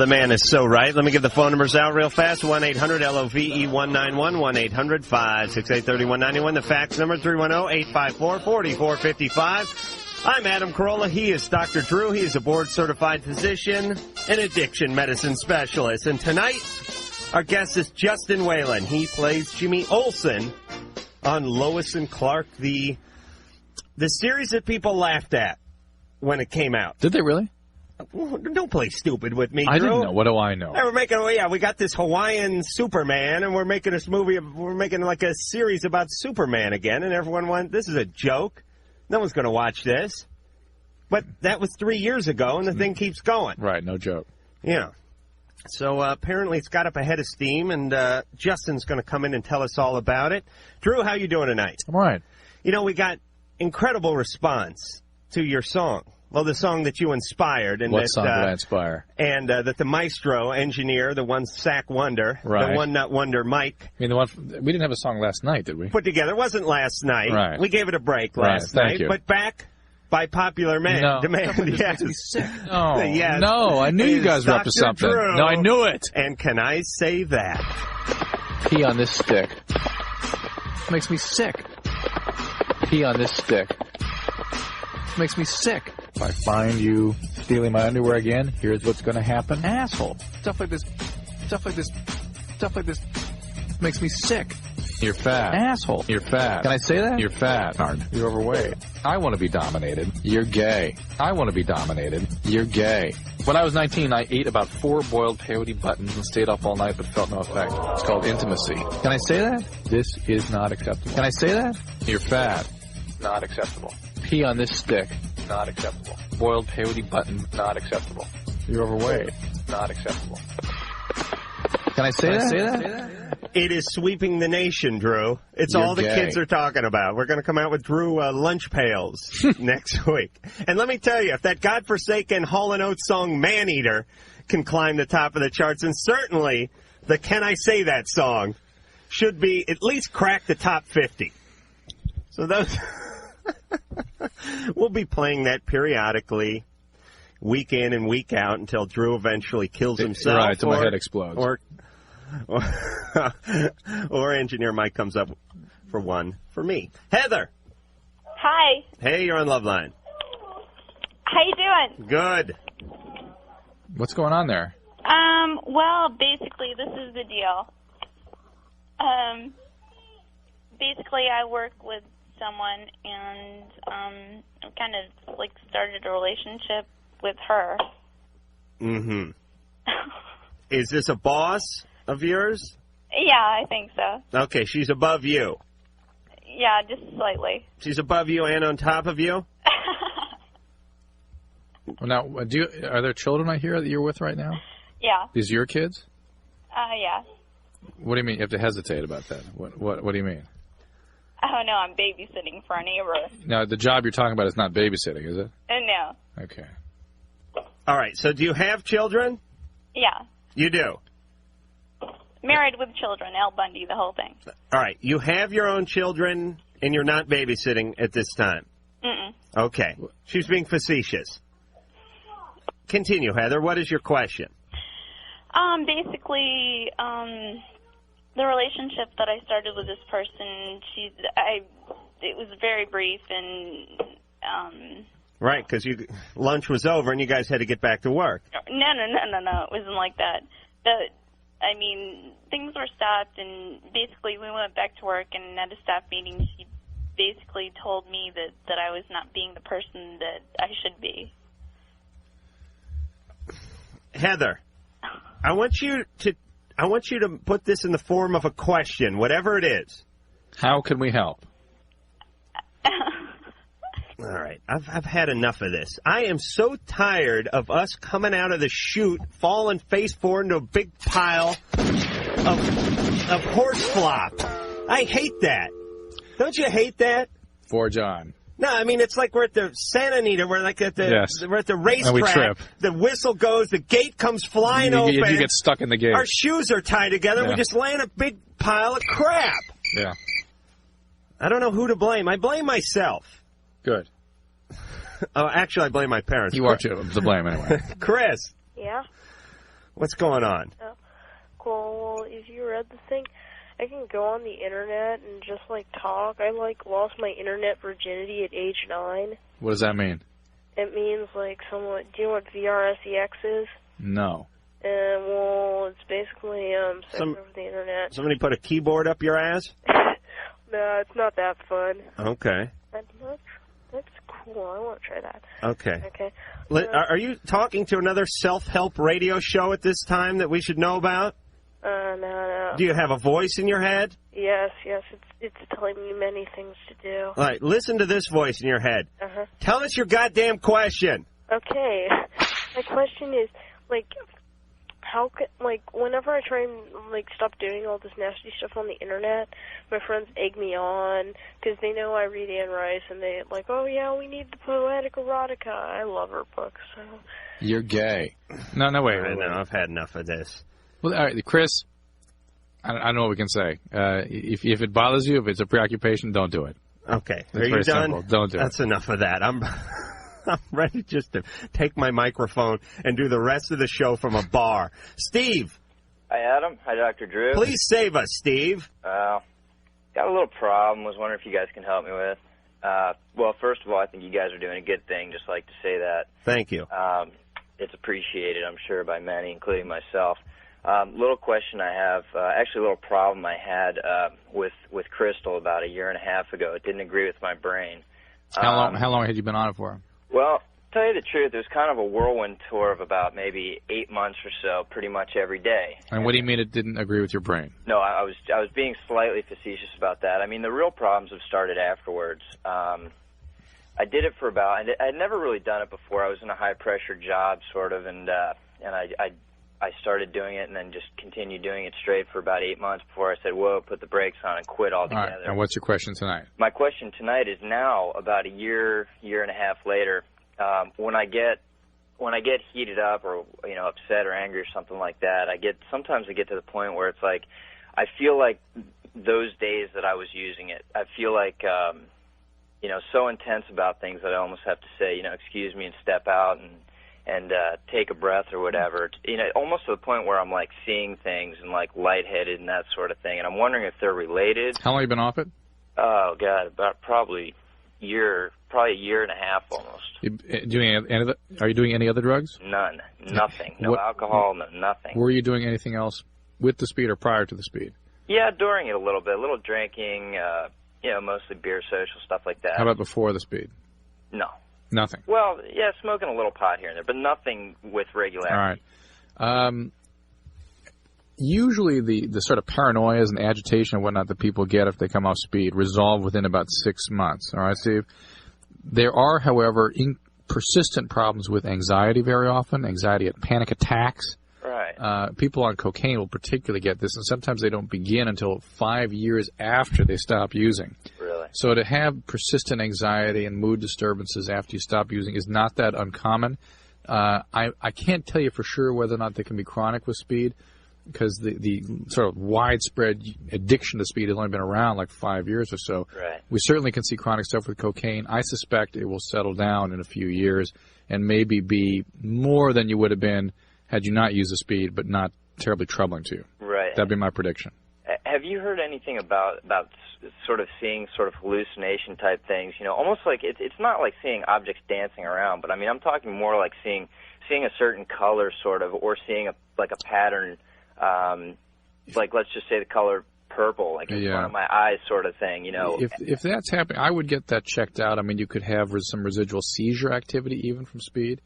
the man is so right. Let me give the phone numbers out real fast. 1-800-LOVE-191, 1-800-568-3191. The fax number, 310-854-4455. I'm Adam Carolla. He is Dr. Drew. He is a board-certified physician and addiction medicine specialist. And tonight, our guest is Justin Whalin. He plays Jimmy Olsen on Lois and Clark, the series that people laughed at when it came out. Did they really? Don't play stupid with me, Drew. I didn't know. What do I know? We got this Hawaiian Superman, and we're making this movie. We're making like a series about Superman again, and everyone went, this is a joke. No one's going to watch this. But that was 3 years ago, and the thing keeps going. Right, no joke. Yeah. So apparently it's got up a head of steam, and Justin's going to come in and tell us all about it. Drew, how you doing tonight? I'm all right. You know, we got incredible response to your song. Well, the song that you inspired. And what song did I inspire? And that the maestro engineer, the one sack wonder, right. The one nut wonder Mike. I mean, the one we didn't have a song last night, did we? Put together. It wasn't last night. Right. We gave it a break last Thank night. You. But back by popular demand. Yes. No, yes. No, I knew you guys were up to something. Drew. No, I knew it. And can I say that? Pee on this stick. Makes me sick. Pee on this stick. Makes me sick. If I find you stealing my underwear again, here's what's going to happen. Asshole. Stuff like this makes me sick. You're fat. Asshole. You're fat. Can I say that? You're fat. You're overweight. I want to be dominated. You're gay. I want to be dominated. You're gay. When I was 19, I ate about 4 boiled peyote buttons and stayed up all night but felt no effect. It's called intimacy. Can I say that? This is not acceptable. Can I say that? You're fat. Not acceptable. Pee on this stick. Not acceptable. Boiled peyote button. Not acceptable. You're overweight. Not acceptable. Can I say that? It is sweeping the nation, Drew. It's all the kids are talking about. We're going to come out with Drew lunch pails next week. And let me tell you, if that godforsaken Hall & Oates song Man-Eater can climb the top of the charts, and certainly the Can I Say That song should be at least crack the top 50. So those... We'll be playing that periodically, week in and week out, until Drew eventually kills himself. Right, until my head explodes. Or Engineer Mike comes up for one for me. Heather. Hi. Hey, you're on Loveline. How you doing? Good. What's going on there? Well, basically, this is the deal. Basically, I work with someone, and kind of like started a relationship with her. Mm-hmm. Is this a boss of yours? Yeah, I think so. Okay, she's above you. Yeah, just slightly. She's above you and on top of you? Now, are there children I hear that you're with right now? Yeah. These are your kids? Yeah. What do you mean? You have to hesitate about that. What do you mean? Oh, no, I'm babysitting for a neighbor. Now, the job you're talking about is not babysitting, is it? No. Okay. All right, so do you have children? Yeah. You do? Married with children, Al Bundy, the whole thing. All right, you have your own children, and you're not babysitting at this time? Mm-mm. Okay. She's being facetious. Continue, Heather. What is your question? Basically, the relationship that I started with this person, it was very brief, and right, because lunch was over and you guys had to get back to work. No, it wasn't like that. Things were stopped, and basically we went back to work, and at a staff meeting, she basically told me that I was not being the person that I should be. Heather, I want you to put this in the form of a question, whatever it is. How can we help? All right, I've had enough of this. I am so tired of us coming out of the chute, falling face forward into a big pile of horse flop. I hate that. Don't you hate that? Forge on. No, it's like we're at the Santa Anita. We're like at we're at the racetrack. And we trip. The whistle goes. The gate comes flying open. You get stuck in the gate. Our shoes are tied together. Yeah. We just lay in a big pile of crap. Yeah. I don't know who to blame. I blame myself. Good. Oh, actually, I blame my parents. You are to blame anyway. Chris. Yeah? What's going on? Oh, cool. Well, if you read the thing, I can go on the internet and just, like, talk. I, like, lost my internet virginity at age 9. What does that mean? It means, like, somewhat... Do you know what VRSEX is? No. Well, it's basically sex over the internet. Somebody put a keyboard up your ass? No, it's not that fun. Okay. That's cool. I want to try that. Okay. Okay. Are you talking to another self-help radio show at this time that we should know about? No. Do you have a voice in your head? Yes. It's telling me many things to do. All right, listen to this voice in your head. Uh-huh. Tell us your goddamn question. Okay. My question is, like, how can, like, whenever I try and, like, stop doing all this nasty stuff on the internet, my friends egg me on, because they know I read Anne Rice, and they, like, oh, yeah, we need the poetic erotica. I love her books, so... You're gay. No, wait. I know, I've had enough of this. Well, all right, Chris, I don't know what we can say. If it bothers you, if it's a preoccupation, don't do it. Okay. Are you done? Simple. Don't do That's enough of that. I'm ready just to take my microphone and do the rest of the show from a bar. Steve. Hi, Adam. Hi, Dr. Drew. Please save us, Steve. Got a little problem. Was wondering if you guys can help me with. Well, first of all, I think you guys are doing a good thing. Just like to say that. Thank you. It's appreciated, I'm sure, by many, including myself. Little question I have, actually a little problem I had with Crystal about 1.5 years ago. It didn't agree with my brain. How long had you been on it for? Well, to tell you the truth, it was kind of a whirlwind tour of about maybe 8 months or so, pretty much every day. And what do you mean it didn't agree with your brain? No, I was being slightly facetious about that. I mean, the real problems have started afterwards. I did it for about, I'd never really done it before. I was in a high-pressure job, sort of, and I started doing it and then just continued doing it straight for about 8 months before I said, whoa, put the brakes on and quit altogether. All right. And what's your question tonight? My question tonight is now, about a year and a half later, when I get heated up or, you know, upset or angry or something like that, sometimes I get to the point where it's like, I feel like those days that I was using it, I feel like, you know, so intense about things that I almost have to say, you know, excuse me and step out and take a breath or whatever. You know, almost to the point where I'm like seeing things and like lightheaded and that sort of thing. And I'm wondering if they're related. How long have you been off it? Oh God, about probably a year and a half almost. Are you doing any other drugs? None, nothing. No alcohol, no nothing. Were you doing anything else with the speed or prior to the speed? Yeah, during it a little bit, a little drinking. You know, mostly beer, social stuff like that. How about before the speed? No. Nothing. Well, yeah, smoking a little pot here and there, but nothing with regularity. All right. Usually the sort of paranoias and agitation and whatnot that people get if they come off speed resolve within about 6 months. All right, Steve? There are, however, persistent problems with anxiety very often, anxiety at panic attacks. Right. People on cocaine will particularly get this, and sometimes they don't begin until 5 years after they stop using. Really? So to have persistent anxiety and mood disturbances after you stop using is not that uncommon. I can't tell you for sure whether or not they can be chronic with speed, because the sort of widespread addiction to speed has only been around like 5 years or so. Right. We certainly can see chronic stuff with cocaine. I suspect it will settle down in a few years and maybe be more than you would have been had you not used the speed, but not terribly troubling to you. Right. That'd be my prediction. Have you heard anything about sort of seeing sort of hallucination type things? You know, almost like it's not like seeing objects dancing around, but I mean, I'm talking more like seeing a certain color sort of, or seeing a pattern, like let's just say the color purple, like in front of my eyes sort of thing, you know. If that's happening, I would get that checked out. I mean, you could have some residual seizure activity even from speed.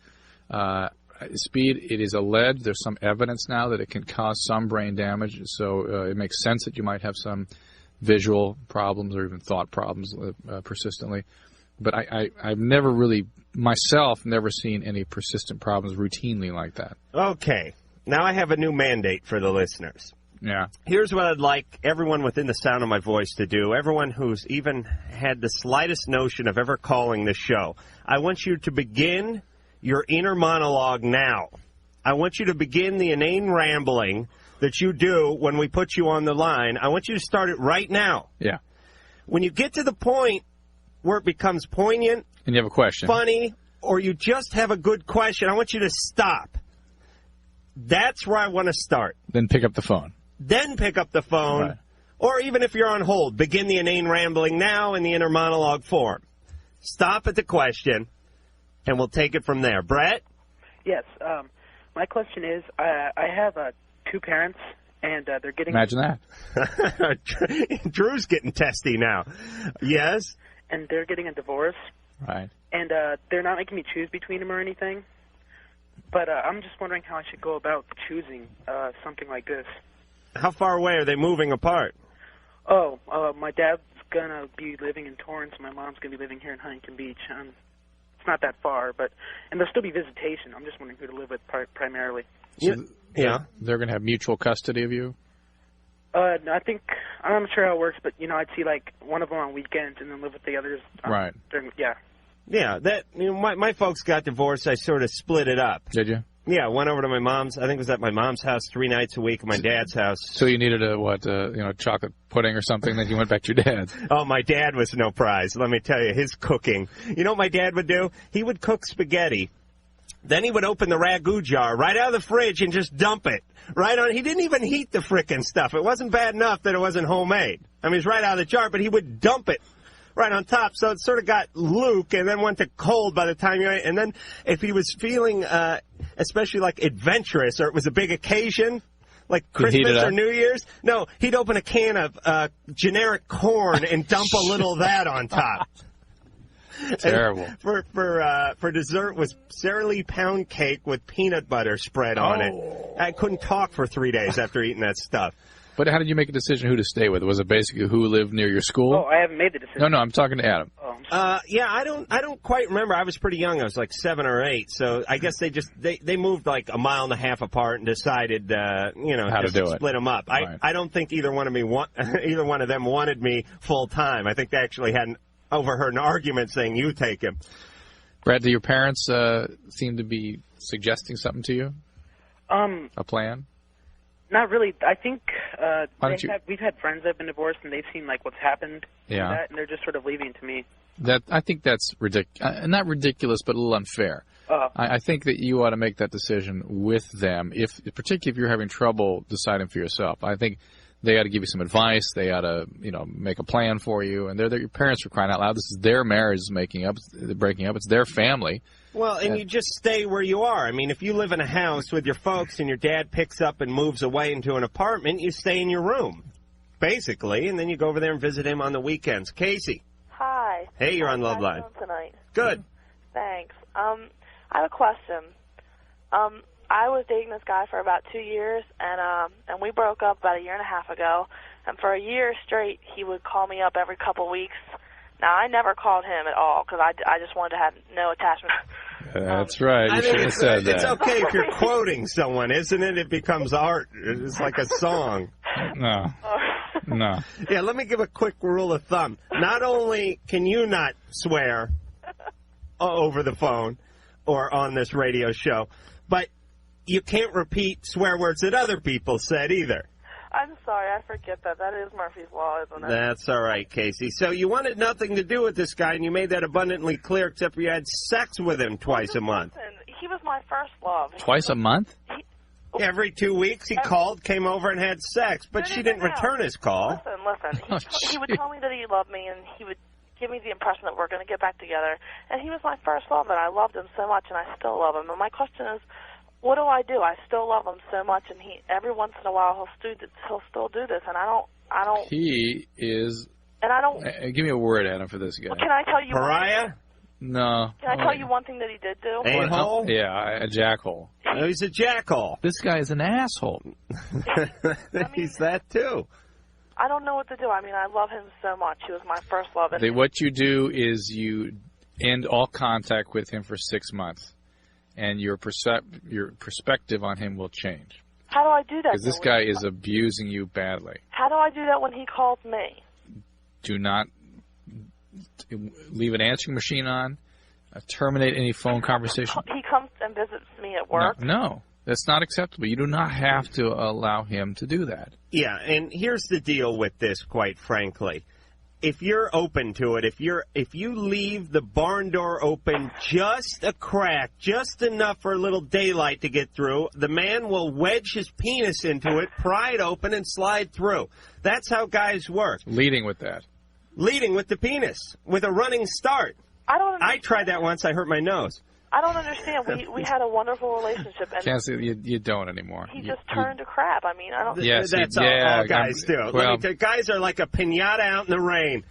Speed, it is alleged, there's some evidence now that it can cause some brain damage, so it makes sense that you might have some visual problems or even thought problems persistently. But I've never really, myself, never seen any persistent problems routinely like that. Okay. Now I have a new mandate for the listeners. Yeah. Here's what I'd like everyone within the sound of my voice to do, everyone who's even had the slightest notion of ever calling this show. I want you to begin your inner monologue now. I want you to begin the inane rambling that you do when we put you on the line. I want you to start it right now. Yeah. When you get to the point where it becomes poignant, and you have a question, funny, or you just have a good question, I want you to stop. That's where I want to start. Then pick up the phone. Right. Or even if you're on hold, begin the inane rambling now in the inner monologue form. Stop at the question, and we'll take it from there. Brett? Yes. My question is, I have 2 parents, and they're getting... Imagine that. Drew's getting testy now. Yes? And they're getting a divorce. Right. And they're not making me choose between them or anything. But I'm just wondering how I should go about choosing something like this. How far away are they moving apart? Oh, my dad's going to be living in Torrance. My mom's going to be living here in Huntington Beach. It's not that far, and there'll still be visitation. I'm just wondering who to live with primarily. So they're going to have mutual custody of you? I think, I'm not sure how it works, but, I'd see, one of them on weekends and then live with the others. Right. Yeah. Yeah, my folks got divorced. I sort of split it up. Did you? Yeah, I went over to my mom's. I think it was at my mom's house 3 nights a week, at my dad's house. So you needed chocolate pudding or something, then you went back to your dad's. Oh, my dad was no prize. Let me tell you, his cooking. You know what my dad would do? He would cook spaghetti. Then he would open the ragu jar right out of the fridge and just dump it. Right on. He didn't even heat the frickin' stuff. It wasn't bad enough that it wasn't homemade. I mean, it was right out of the jar, but he would dump it right on top. So it sort of got luke and then went to cold by the time you ate. And then if he was feeling especially adventurous or it was a big occasion, like Christmas or New Year's, no, he'd open a can of generic corn and dump a little of that on top. Terrible. For dessert was Sara Lee pound cake with peanut butter spread on it. I couldn't talk for 3 days after eating that stuff. But how did you make a decision who to stay with? Was it basically who lived near your school? Oh, I haven't made the decision. No, I'm talking to Adam. Oh, yeah, I don't quite remember. I was pretty young. I was like 7 or 8. So I guess they moved like a mile and a half apart and decided, how to do it. Split them up. Right. I don't think either one of them wanted me full time. I think they actually hadn't overheard an argument saying you take him. Brad, do your parents seem to be suggesting something to you? A plan? Not really. I think we've had friends that have been divorced, and they've seen what's happened. Yeah. And they're just sort of leaving it to me. I think that's not ridiculous, but a little unfair. I think that you ought to make that decision with them, particularly if you're having trouble deciding for yourself. I think they ought to give you some advice. They ought to, make a plan for you. And they're your parents, for crying out loud. This is their marriage breaking up. It's their family. Well, and you just stay where you are. I mean, if you live in a house with your folks and your dad picks up and moves away into an apartment, you stay in your room, basically, and then you go over there and visit him on the weekends. Casey. Hi. Hey, you're on Loveline. How are you doing tonight? Good. Thanks. I have a question. I was dating this guy for about 2 years, and we broke up about 1.5 years ago. And for a year straight, he would call me up every couple weeks. Now, I never called him at all because I just wanted to have no attachment. That's right. You should have said that. It's okay if you're quoting someone, isn't it? It becomes art. It's like a song. No. Yeah, let me give a quick rule of thumb. Not only can you not swear over the phone or on this radio show, but you can't repeat swear words that other people said either. I'm sorry, I forget that. That is Murphy's Law, isn't it? That's all right, Casey. So you wanted nothing to do with this guy, and you made that abundantly clear, except you had sex with him twice a month. Listen, he was my first love. Twice a month? Every 2 weeks he called, came over, and had sex, but she didn't return his call. Listen. He would tell me that he loved me, and he would give me the impression that we're going to get back together. And he was my first love, and I loved him so much, and I still love him. And my question is, what do? I still love him so much, and every once in a while he'll still do this, and I don't. He is. And I don't. Give me a word, Adam, for this guy. Well, can I tell you? Pariah? No. Can I tell you one thing that he did do? A-hole? Yeah, a jackhole. No, he's a jackhole. This guy is an asshole. He's that too. I don't know what to do. I mean, I love him so much. He was my first love. What you do is you end all contact with him for 6 months. And your perspective on him will change. How do I do that? Because this guy is abusing you badly. How do I do that when he calls me? Do not leave an answering machine on. Terminate any phone conversation. He comes and visits me at work? No, that's not acceptable. You do not have to allow him to do that. Yeah, and here's the deal with this, quite frankly. if you're open to it, if you leave the barn door open just a crack, just enough for a little daylight to get through, the man will wedge his penis into it, pry it open, and slide through. That's how guys work. Leading with that. Leading with the penis, with a running start. I tried that once. I hurt my nose. I don't understand. We had a wonderful relationship, and Can't say you don't anymore. He just turned to crap. I mean, I don't. Yes, that's all guys do. Guys are like a piñata out in the rain.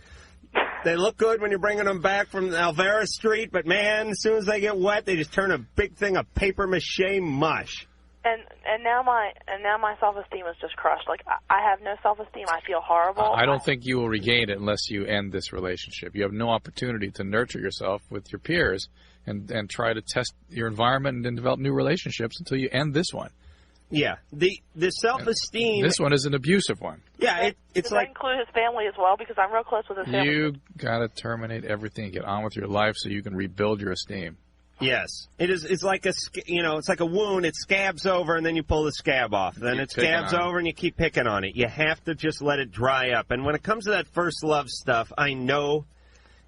They look good when you're bringing them back from Alvera Street, but man, as soon as they get wet, they just turn a big thing of paper mache mush. And now my self-esteem is just crushed. Like, I have no self-esteem. I feel horrible. I don't think you will regain it unless you end this relationship. You have no opportunity to nurture yourself with your peers and try to test your environment and develop new relationships until you end this one. Yeah, the self-esteem. This one is an abusive one. Yeah, it's like. Does that include his family as well? Because I'm real close with his family. You got to terminate everything and get on with your life so you can rebuild your esteem. Yes, it is. It's like it's like a wound. It scabs over, and then you pull the scab off. Then it scabs over, and you keep picking on it. You have to just let it dry up. And when it comes to that first love stuff, I know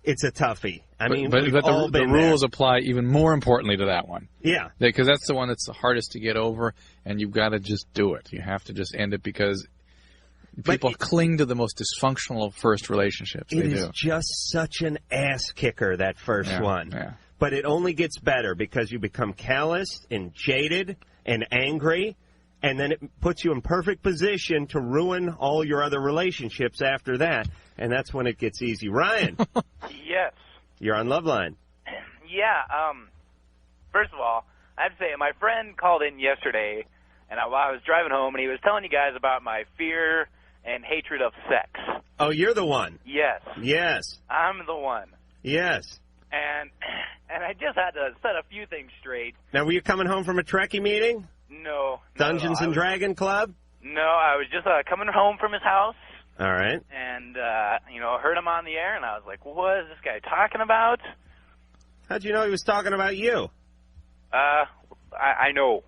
it's a toughie. But the rules apply even more importantly to that one. Yeah, because that's the one that's the hardest to get over, and you've got to just do it. You have to just end it because people cling to the most dysfunctional of first relationships. It is just such an ass kicker, that first one. Yeah. But it only gets better because you become calloused and jaded and angry, and then it puts you in perfect position to ruin all your other relationships after that, and that's when it gets easy. Ryan. Yes. You're on Loveline. Yeah. First of all, I have to say, my friend called in yesterday, and while I was driving home, and he was telling you guys about my fear and hatred of sex. Oh, you're the one. Yes. Yes. I'm the one. Yes. And I just had to set a few things straight. Now, were you coming home from a Trekkie meeting? No. Dungeons and Dragon Club? No, I was just coming home from his house. All right. And, heard him on the air, and I was like, what is this guy talking about? How'd you know he was talking about you? I know.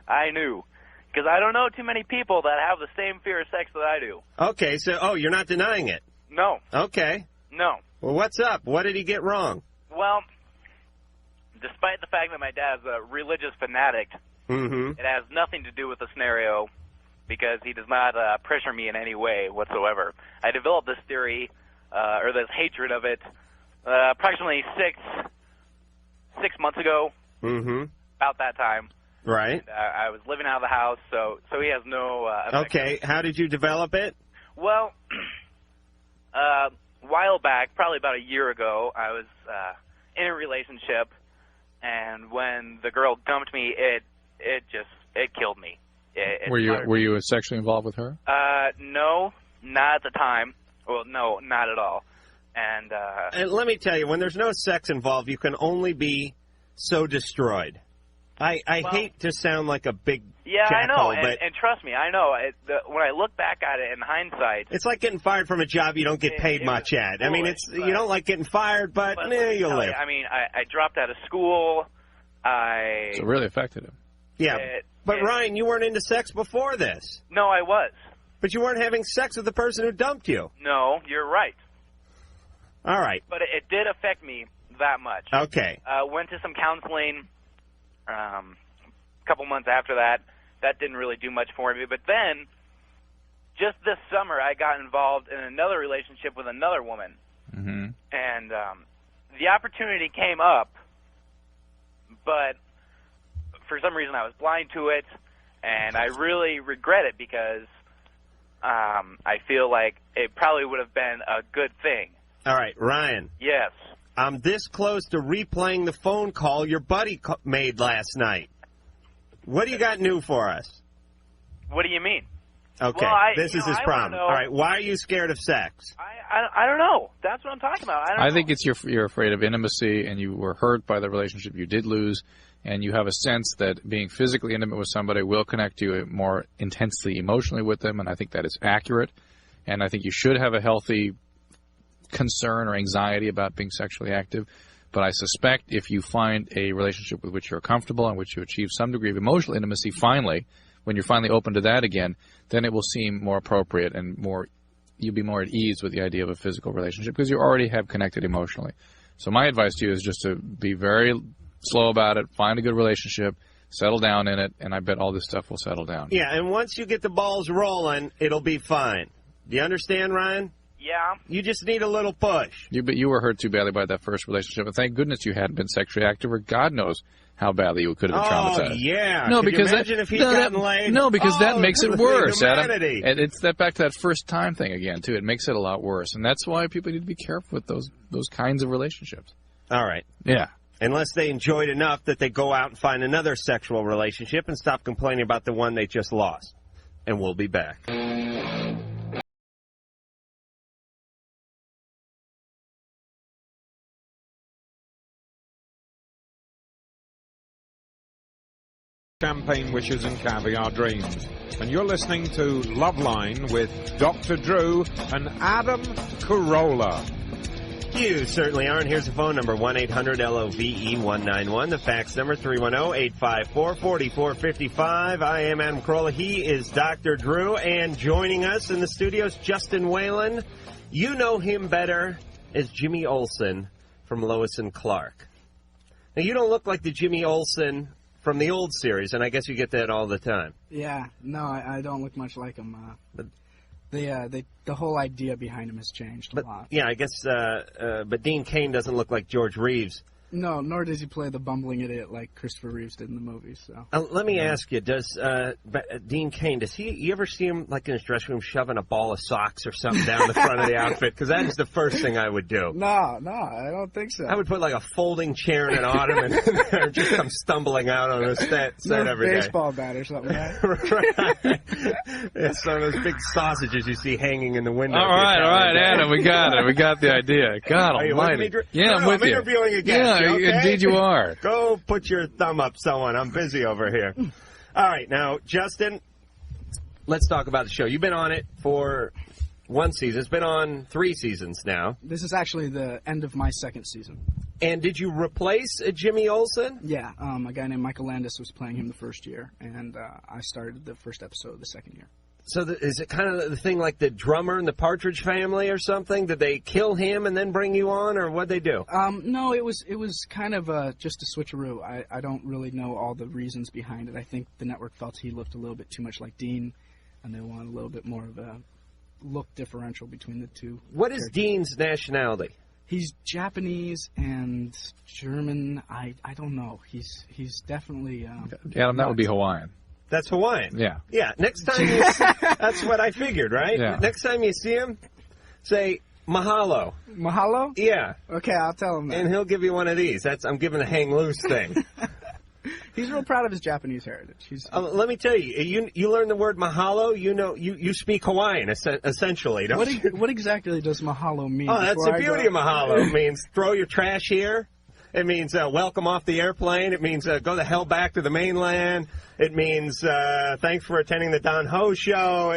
I knew. Because I don't know too many people that have the same fear of sex that I do. Okay, so, you're not denying it? No. Okay. No. Well, what's up? What did he get wrong? Well, despite the fact that my dad's a religious fanatic, it has nothing to do with the scenario because he does not pressure me in any way whatsoever. I developed this theory, or this hatred of it, approximately six months ago, about that time. Right. And, I was living out of the house, so he has no effect. Okay, how did you develop it? Well, a while back, probably about a year ago, I was in a relationship, and when the girl dumped me, it killed me. Were you sexually involved with her? No, not at the time. Well, no, not at all. And let me tell you, when there's no sex involved, you can only be so destroyed. I hate to sound like a big I know, and trust me, I know. When I look back at it in hindsight, it's like getting fired from a job you don't get paid much at. Foolish, I mean, you don't like getting fired, but you'll live. I mean, I dropped out of school. So it really affected him. Yeah, but Ryan, you weren't into sex before this. No, I was. But you weren't having sex with the person who dumped you. No, you're right. All right. But it did affect me that much. Okay. Went to some counseling a couple months after that. That didn't really do much for me. But then, just this summer, I got involved in another relationship with another woman. And the opportunity came up, but for some reason I was blind to it, and I really regret it because I feel like it probably would have been a good thing. All right, Ryan. Yes. I'm this close to replaying the phone call your buddy made last night. What do you got new for us? What do you mean? Okay, well, this is his problem. All right, why are you scared of sex? I don't know. That's what I'm talking about. I think it's you're afraid of intimacy, and you were hurt by the relationship you did lose, and you have a sense that being physically intimate with somebody will connect you more intensely emotionally with them, and I think that is accurate. And I think you should have a healthy concern or anxiety about being sexually active. But I suspect if you find a relationship with which you're comfortable and which you achieve some degree of emotional intimacy finally, when you're finally open to that again, then it will seem more appropriate and more you'll be more at ease with the idea of a physical relationship because you already have connected emotionally. So my advice to you is just to be very slow about it, find a good relationship, settle down in it, and I bet all this stuff will settle down. Yeah, and once you get the balls rolling, it'll be fine. Do you understand, Ryan? Yeah. You just need a little push. But you were hurt too badly by that first relationship, and thank goodness you hadn't been sexually active, or God knows how badly you could have been traumatized. Oh, yeah. No, Could because you imagine if he'd gotten laid? No, because that makes it worse, Adam. Humanity. And it's that back to that first time thing again, too. It makes it a lot worse, and that's why people need to be careful with those kinds of relationships. All right. Yeah. Unless they enjoyed enough that they go out and find another sexual relationship and stop complaining about the one they just lost. And we'll be back. Champagne wishes and caviar dreams. And you're listening to Loveline with Dr. Drew and Adam Carolla. You certainly are, and here's the phone number, 1-800-LOVE-191. The fax number, 310-854-4455. I am Adam Carolla. He is Dr. Drew, and joining us in the studios, Justin Whalin. You know him better as Jimmy Olsen from Lois and Clark. Now, you don't look like the Jimmy Olsen from the old series, and I guess you get that all the time. Yeah, no, I don't look much like him. The whole idea behind him has changed a lot. Yeah, I guess, but Dean Cain doesn't look like George Reeves. No, nor does he play the bumbling idiot like Christopher Reeves did in the movie. So let me ask you: does Dean Cain? You ever see him like in his dressing room shoving a ball of socks or something down the front of the outfit? Because that is the first thing I would do. No, I don't think so. I would put like a folding chair in an ottoman and just come stumbling out on a set every day. Baseball bat or something. Right? Right. Yeah, some of those big sausages you see hanging in the window. All right, Adam, we got it. We got the idea. God almighty. Yeah, I'm with you. I'm interviewing a guest. Yeah. Okay? Indeed you are. Go put your thumb up, someone. I'm busy over here. All right, now, Justin, let's talk about the show. You've been on it for one season. It's been on 3 seasons now. This is actually the end of my second season. And did you replace Jimmy Olsen? Yeah, a guy named Michael Landis was playing him the first year, and I started the first episode of the second year. So is it kind of the thing like the drummer in the Partridge Family or something? Did they kill him and then bring you on, or what'd they do? No, it was kind of just a switcheroo. I don't really know all the reasons behind it. I think the network felt he looked a little bit too much like Dean, and they wanted a little bit more of a look differential between the two. What is Dean's nationality? He's Japanese and German. I don't know. He's definitely... Adam, that would be Hawaiian. That's Hawaiian. Yeah. Yeah. Next time you that's what I figured, right? Yeah. Next time you see him, say mahalo. Mahalo? Yeah. Okay, I'll tell him that. And he'll give you one of these. I'm giving the hang loose thing. He's real proud of his Japanese heritage. Let me tell you, you learn the word mahalo. You know, you speak Hawaiian essentially. Don't you? What exactly does mahalo mean? Oh, that's the beauty of mahalo. It means throw your trash here. It means welcome off the airplane. It means go the hell back to the mainland. It means thanks for attending the Don Ho show.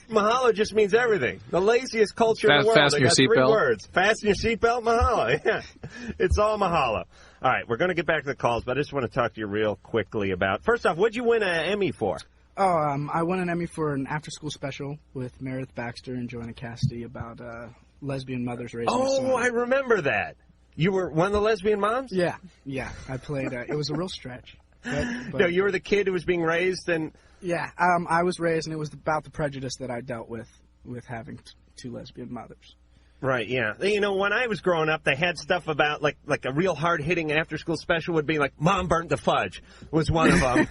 Mahalo just means everything. The laziest culture in the world. Fasten your seatbelt. 3 words. Fasten your seatbelt, mahalo. Yeah, it's all mahalo. All right, we're going to get back to the calls, but I just want to talk to you real quickly about, first off, what'd you win an Emmy for? Oh, I won an Emmy for an after-school special with Meredith Baxter and Joanna Cassidy about lesbian mothers raising a son. Oh, I remember that. You were one of the lesbian moms? Yeah. I played. It was a real stretch. But no, you were the kid who was being raised, and yeah, I was raised, and it was about the prejudice that I dealt with having 2 lesbian mothers. Right, yeah. You know, when I was growing up, they had stuff about, like a real hard-hitting after-school special would be like, Mom Burnt the Fudge was one of them.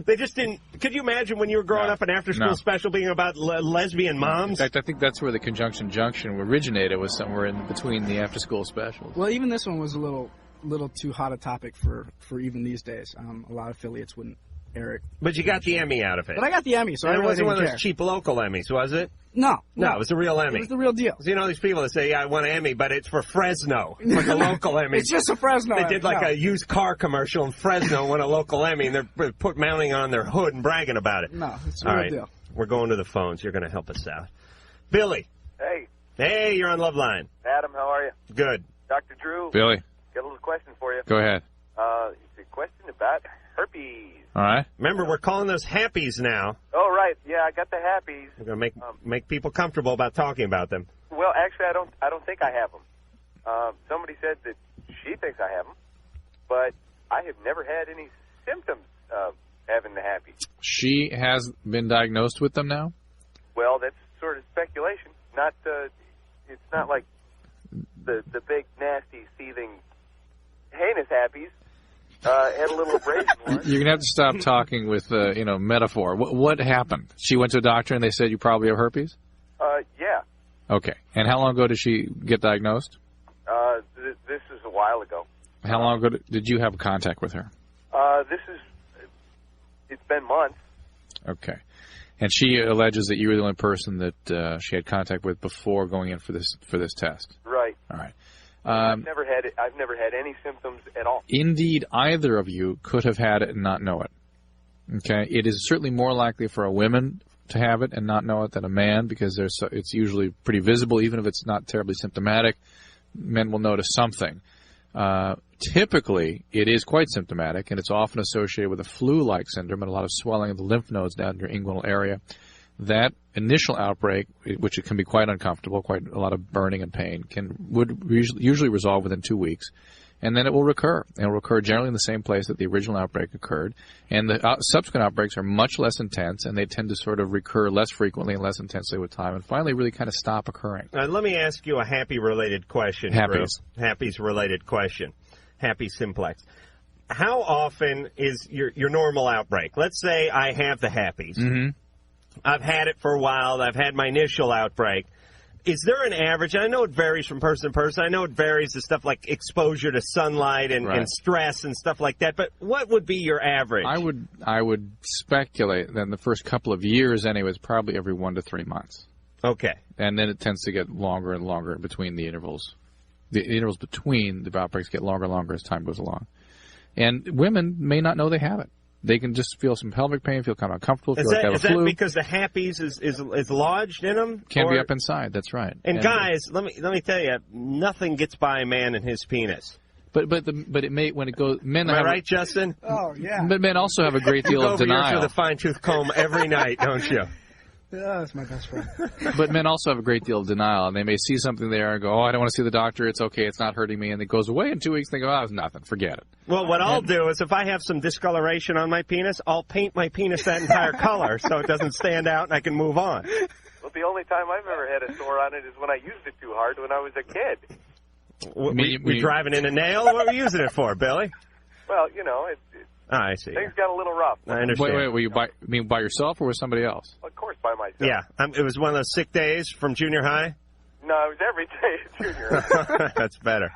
They just didn't... Could you imagine when you were growing up an after-school special being about lesbian moms? In fact, I think that's where the Conjunction Junction originated, was somewhere in between the after-school specials. Well, even this one was a little too hot a topic for even these days. A lot of affiliates wouldn't air it. But you got the Emmy out of it. But I got the Emmy, so I really wasn't one of care. those cheap local Emmys, was it? No, it was the real Emmy. It was the real deal. So you know these people that say, yeah, I won an Emmy, but it's for Fresno. It's like a local Emmy. It's just a Fresno They did like a used car commercial in Fresno, won a local Emmy, and they're mounting on their hood and bragging about it. No, it's the real deal. We're going to the phones. You're going to help us out. Billy. Hey. Hey, you're on Loveline. Adam, how are you? Good. Dr. Drew. Billy. Got a little question for you. Go ahead. It's a question about herpes. All right. Remember, we're calling those happies now. Oh, right. right. Yeah, I got the happies. We're going to make people comfortable about talking about them. Well, actually, I don't think I have them. Somebody said that she thinks I have them, but I have never had any symptoms of having the happies. She has been diagnosed with them now? Well, that's sort of speculation. It's not like the big, nasty, seething, heinous happies. Had a little abrasion once. You're going to have to stop talking with, metaphor. What happened? She went to a doctor and they said you probably have herpes? Yeah. Okay. And how long ago did she get diagnosed? This is a while ago. How long ago did you have contact with her? It's been months. Okay. And she alleges that you were the only person that she had contact with before going in for this test. Right. All right. I've never had any symptoms at all. Indeed, either of you could have had it and not know it. Okay. It is certainly more likely for a woman to have it and not know it than a man, because it's usually pretty visible, even if it's not terribly symptomatic. Men will notice something. Typically, it is quite symptomatic, and it's often associated with a flu-like syndrome and a lot of swelling of the lymph nodes down in your inguinal area. That initial outbreak, which it can be quite uncomfortable, quite a lot of burning and pain, would usually resolve within 2 weeks, and then it will recur. And it will recur generally in the same place that the original outbreak occurred. And the subsequent outbreaks are much less intense, and they tend to sort of recur less frequently and less intensely with time, and finally really kind of stop occurring. Let me ask you a happy-related question, Happies. Drew. Happies-related question. Happy simplex. How often is your normal outbreak? Let's say I have the happies. Mm-hmm. I've had it for a while. I've had my initial outbreak. Is there an average? I know it varies from person to person. I know it varies to stuff like exposure to sunlight and stress and stuff like that. But what would be your average? I would speculate that in the first couple of years, anyway, it's probably every 1 to 3 months. Okay. And then it tends to get longer and longer between the intervals. The intervals between the outbreaks get longer and longer as time goes along. And women may not know they have it. They can just feel some pelvic pain, feel kind of uncomfortable, feel like they have a flu. Is that because the happies is lodged in them? Can be up inside, that's right. And guys, let me tell you, nothing gets by a man and his penis. But it may, when it goes, men Am I have right, Justin? Oh, yeah. But men also have a great deal of denial. You go over here with a fine-tooth comb every night, don't you? Yeah, that's my best friend. But men also have a great deal of denial, and they may see something there and go, oh, I don't want to see the doctor, it's okay, it's not hurting me, and it goes away in 2 weeks, and they go, oh, it's nothing, forget it. Well, what I'll do is if I have some discoloration on my penis, I'll paint my penis that entire color so it doesn't stand out and I can move on. Well, the only time I've ever had a sore on it is when I used it too hard when I was a kid. We driving in a nail? What were we using it for, Billy? Well, I see. Things got a little rough. I understand. Wait, were you by yourself or with somebody else? Of course, by myself. Yeah, it was one of those sick days from junior high? No, it was every day at junior high. That's better.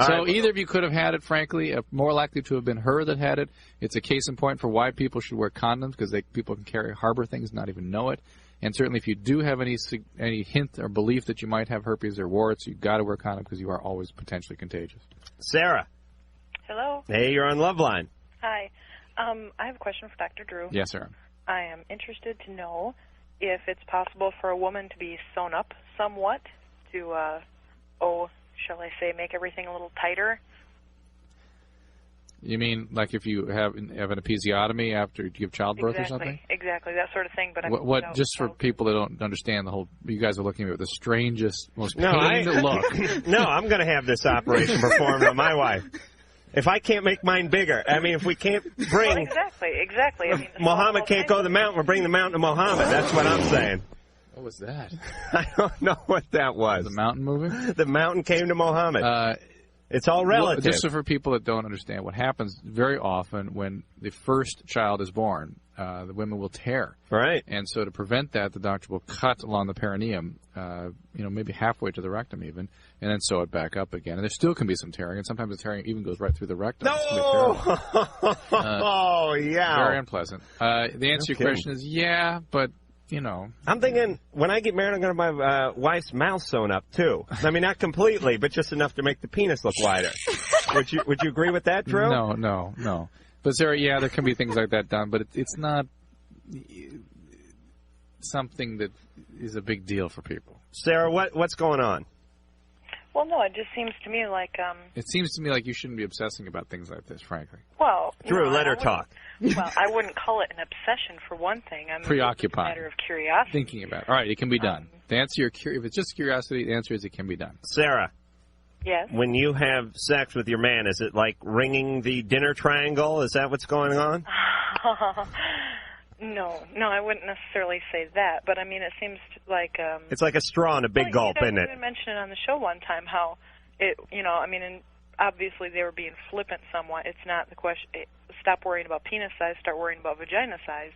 So either of you could have had it, frankly. More likely to have been her that had it. It's a case in point for why people should wear condoms, because people can harbor things and not even know it. And certainly if you do have any hint or belief that you might have herpes or warts, you've got to wear a condom because you are always potentially contagious. Sarah. Hello. Hey, you're on Loveline. Hi. I have a question for Dr. Drew. Yes, sir. I am interested to know if it's possible for a woman to be sewn up somewhat to, shall I say, make everything a little tighter. You mean like if you have an episiotomy after you give childbirth or something? Exactly, that sort of thing. But what just for people that don't understand the whole, you guys are looking at me with the strangest, most pained look. No, I'm going to have this operation performed on my wife. If I can't make mine bigger, if we can't bring... Well, exactly. Muhammad can't go to the mountain, we'll bring the mountain to Muhammad. That's what I'm saying. What was that? I don't know what that was. The mountain moving? The mountain came to Muhammad. It's all relative. Well, just for people that don't understand, what happens very often when the first child is born, the women will tear. Right. And so to prevent that, the doctor will cut along the perineum, maybe halfway to the rectum even, and then sew it back up again. And there still can be some tearing, and sometimes the tearing even goes right through the rectum. No! Oh, yeah. Very unpleasant. The answer to your question is, yeah, but... I'm thinking when I get married, I'm going to have my wife's mouth sewn up, too. Not completely, but just enough to make the penis look wider. Would you agree with that, Drew? No. But, Sarah, yeah, there can be things like that done, but it's not something that is a big deal for people. Sarah, what's going on? Well, no, it just seems to me like... It seems to me like you shouldn't be obsessing about things like this, frankly. Well... Drew, let her talk. Well, I wouldn't call it an obsession, for one thing. I mean, Preoccupied. It's a matter of curiosity. Thinking about it. All right, it can be done. The answer, if it's just curiosity, the answer is it can be done. Sarah. Yes? When you have sex with your man, is it like ringing the dinner triangle? Is that what's going on? No, I wouldn't necessarily say that, but I mean, it seems like... it's like a straw in a big gulp, isn't it? You mentioned it on the show one time how it, I mean, and obviously they were being flippant somewhat. It's not the question, stop worrying about penis size, start worrying about vagina size.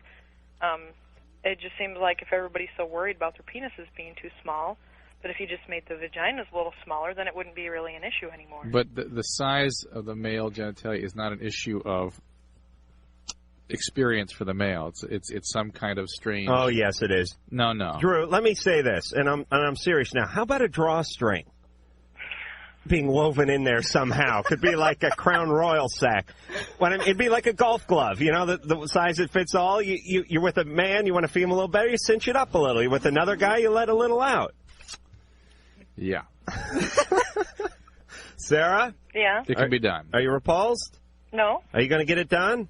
It just seems like if everybody's so worried about their penises being too small, but if you just made the vaginas a little smaller, then it wouldn't be really an issue anymore. But the size of the male genitalia is not an issue of experience for the male. It's some kind of strange... Oh, yes, it is. No. Drew, let me say this, and I'm serious now. How about a drawstring being woven in there somehow? Could be like a Crown Royal sack. It'd be like a golf glove, the size that fits all. You're with a man, you want to feel him a little better, you cinch it up a little. You're with another guy, you let a little out. Yeah. Sarah? Yeah? It can be done. Are you repulsed? No. Are you going to get it done?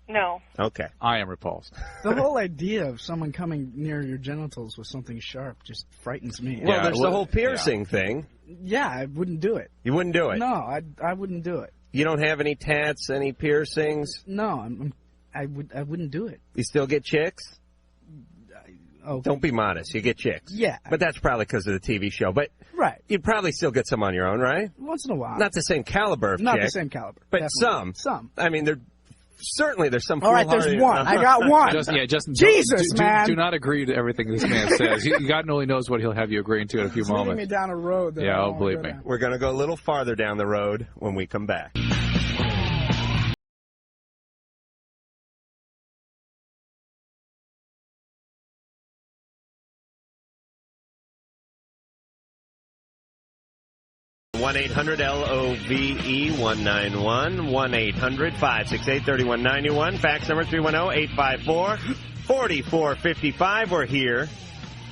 No. Okay. I am repulsed. The whole idea of someone coming near your genitals with something sharp just frightens me. Well, there's the whole piercing thing. Yeah, I wouldn't do it. You wouldn't do it? No, I wouldn't do it. You don't have any tats, any piercings? No, I wouldn't do it. You still get chicks? Oh, don't be modest. You get chicks. Yeah. But that's probably because of the TV show. But right. You'd probably still get some on your own, right? Once in a while. Not the same caliber of Not chick, the same caliber. but definitely. some. I mean, there's some. All right, there's one. I got one. Justin, Jesus, man. Do not agree to everything this man says. God only knows what he'll have you agreeing to in a few moments. Leading me down a road. That yeah, believe me. We're going to go a little farther down the road when we come back. One 1-800-LOVE-191, 1-800-568-3191, fax number 310-854-4455. We're here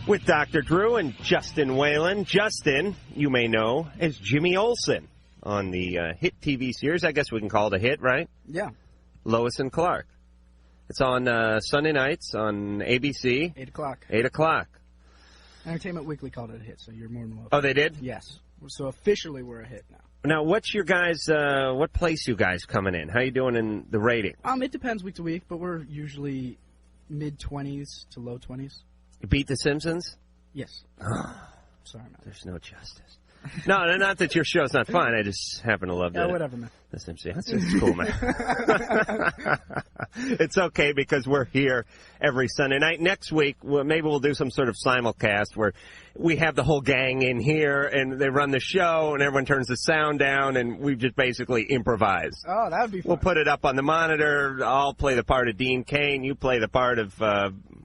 with Dr. Drew and Justin Whalin. Justin, you may know, as Jimmy Olsen on the hit TV series. I guess we can call it a hit, right? Yeah. Lois and Clark. It's on Sunday nights on ABC. 8 o'clock. 8 o'clock. Entertainment Weekly called it a hit, so you're more than welcome. Oh, they did? Yes. So officially we're a hit now. Now, what's your guys, what place you guys coming in? How you doing in the rating? It depends week to week, but we're usually mid-20s to low 20s. You beat The Simpsons? Yes. Sorry, man. There's no justice. No, not that your show's not fine. I just happen to love whatever, man. The Simpsons. It's cool, man. It's okay because we're here every Sunday night. Next week, maybe we'll do some sort of simulcast where we have the whole gang in here and they run the show and everyone turns the sound down and we just basically improvise. Oh, that would be fun. We'll put it up on the monitor. I'll play the part of Dean Cain. You play the part of,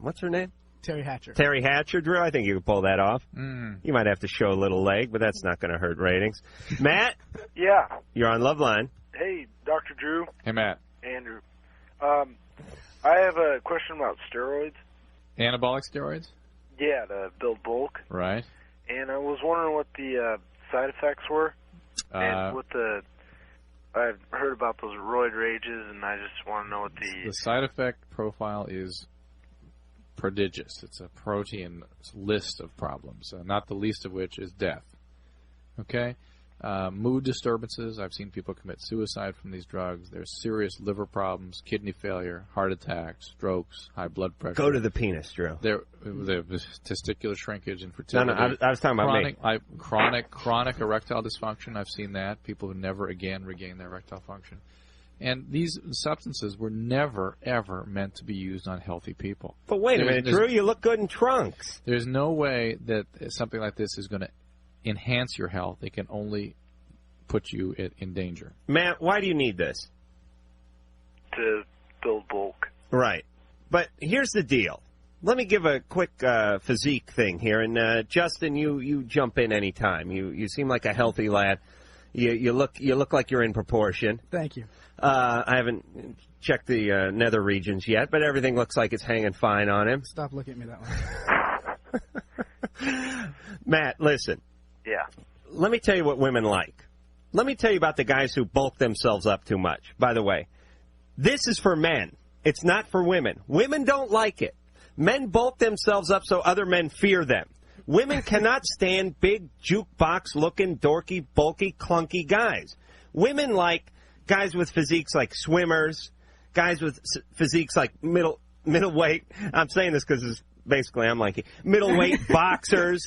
what's her name? Terry Hatcher. Terry Hatcher, Drew. I think you could pull that off. You might have to show a little leg, but that's not going to hurt ratings. Matt? Yeah. You're on Loveline. Hey, Dr. Drew. Hey, Matt. Andrew. I have a question about steroids. Anabolic steroids? Yeah, to build bulk. Right. And I was wondering what the side effects were. And what I've heard about those roid rages, and I just want to know what the side effect profile is prodigious. It's a protein list of problems, not the least of which is death. Okay? Mood disturbances. I've seen people commit suicide from these drugs. There's serious liver problems, kidney failure, heart attacks, strokes, high blood pressure. Go to the penis, Drew. There's testicular shrinkage, infertility. No, I was talking about me. Chronic erectile dysfunction. I've seen that. People who never again regain their erectile function. And these substances were never, ever meant to be used on healthy people. But wait a minute, Drew, you look good in trunks. There's no way that something like this is going to enhance your health. It can only put you in danger. Matt, why do you need this? To build bulk. Right. But here's the deal. Let me give a quick physique thing here. And Justin, you jump in any time. You seem like a healthy lad. You look like you're in proportion. Thank you. I haven't checked the nether regions yet, but everything looks like it's hanging fine on him. Stop looking at me that way. Matt, listen. Yeah. let me tell you what women like. Let me tell you about the guys who bulk themselves up too much. By the way, this is for men. It's not for women. Women don't like it. Men bulk themselves up so other men fear them. Women cannot stand big, jukebox-looking, dorky, bulky, clunky guys. Women like guys with physiques like swimmers, guys with physiques like middleweight. I'm saying this because basically I'm like middleweight boxers,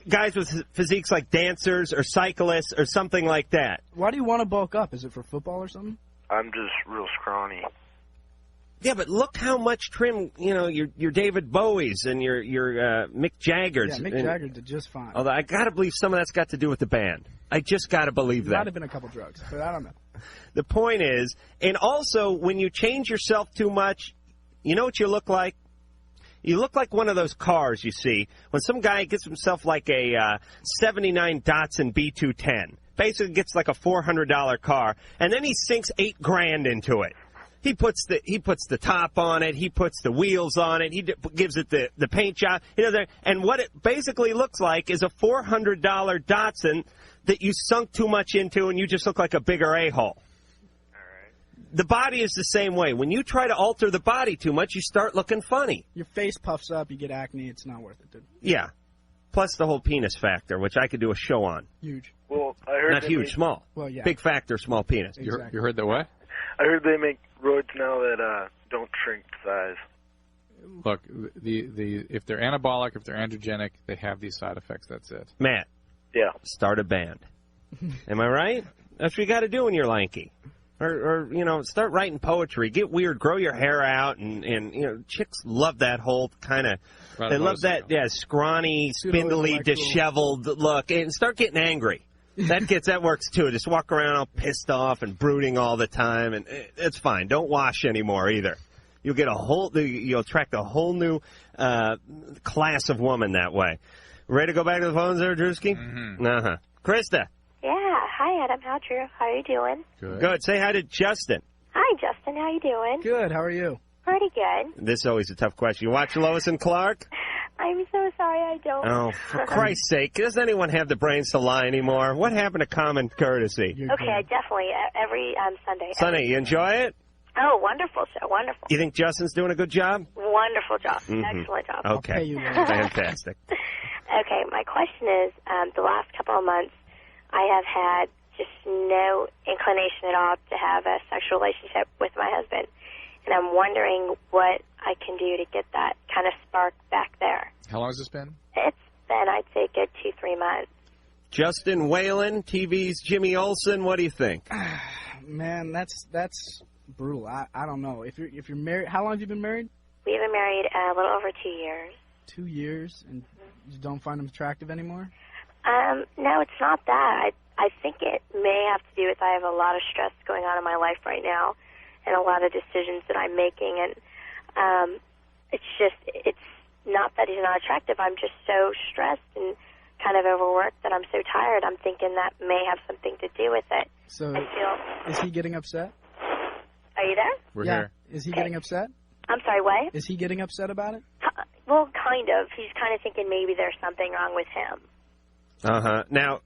guys with physiques like dancers or cyclists or something like that. Why do you want to bulk up? Is it for football or something? I'm just real scrawny. Yeah, but look how much trim, your David Bowies and your Mick Jaggers. Yeah, Mick Jagger did just fine. Although I got to believe some of that's got to do with the band. I just got to believe that. Might have been a couple drugs, but I don't know. The point is, and also when you change yourself too much, you know what you look like? You look like one of those cars you see when some guy gets himself like a 79 Datsun B210. Basically gets like a $400 car, and then he sinks $8,000 into it. He puts the top on it. He puts the wheels on it. He gives it the paint job. And what it basically looks like is a $400 Datsun that you sunk too much into, and you just look like a bigger a-hole. The body is the same way. When you try to alter the body too much, you start looking funny. Your face puffs up. You get acne. It's not worth it, dude. Yeah. Plus the whole penis factor, which I could do a show on. Huge. Well, I heard not huge, small. Well, yeah. Big factor, small penis. Exactly. You heard that what? I heard they make roids now that don't shrink size. Look, if they're anabolic, if they're androgenic, they have these side effects. That's it. Matt. Yeah. Start a band. Am I right? That's what you got to do when you're lanky. Or start writing poetry. Get weird. Grow your hair out. And chicks love that whole kind of... They love that, scrawny, spindly, disheveled look. And start getting angry. That works too. Just walk around all pissed off and brooding all the time, and it's fine. Don't wash anymore either. You'll attract a whole new class of woman that way. Ready to go back to the phones there, Drewski? Mm-hmm. Uh-huh. Krista. Yeah. Hi, Adam. How Drew? How are you doing? Good. Say hi to Justin. Hi, Justin. How you doing? Good. How are you? Pretty good. This is always a tough question. You watch Lois and Clark? I'm so sorry I don't. Oh, for Christ's sake. Does anyone have the brains to lie anymore? What happened to common courtesy? Okay, definitely. Every Sunday. Sunday, you enjoy it? Oh, wonderful show. Wonderful. You think Justin's doing a good job? Wonderful job. Mm-hmm. Excellent job. Okay. Fantastic. Okay, my question is, the last couple of months, I have had just no inclination at all to have a sexual relationship with my husband. And I'm wondering what I can do to get that kind of spark back there. How long has this been? It's been, I'd say, a good 2-3 months. Justin Whalin, TV's Jimmy Olsen, what do you think? Man, that's brutal. I don't know. If you're married, how long have you been married? We've been married a little over 2 years. 2 years, and you don't find him attractive anymore? No, it's not that. I think it may have to do with I have a lot of stress going on in my life right now, and a lot of decisions that I'm making, and it's not that he's not attractive. I'm just so stressed and kind of overworked that I'm so tired. I'm thinking that may have something to do with it. So, is he getting upset? Are you there? We're here. Is he getting upset? I'm sorry, what? Is he getting upset about it? Well, kind of. He's kind of thinking maybe there's something wrong with him. Uh-huh. Now,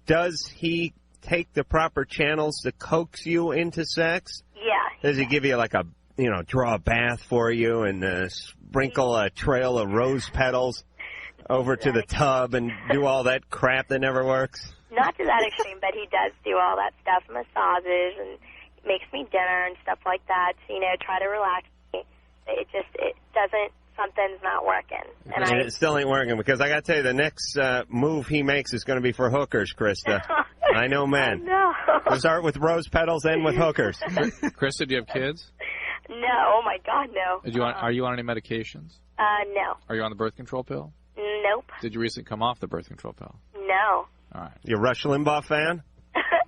does he take the proper channels to coax you into sex? Yeah. Does he give you like draw a bath for you and sprinkle a trail of rose petals over to the tub and do all that crap that never works? Not to that extreme, but he does do all that stuff, massages, and makes me dinner and stuff like that to, try to relax me. Something's not working. And it still ain't working because I got to tell you, the next move he makes is going to be for hookers, Krista. I know men. No. We'll start with rose petals, end with hookers. Krista, do you have kids? No. Oh, my God, no. Are you on any medications? No. Are you on the birth control pill? Nope. Did you recently come off the birth control pill? No. All right. You a Rush Limbaugh fan?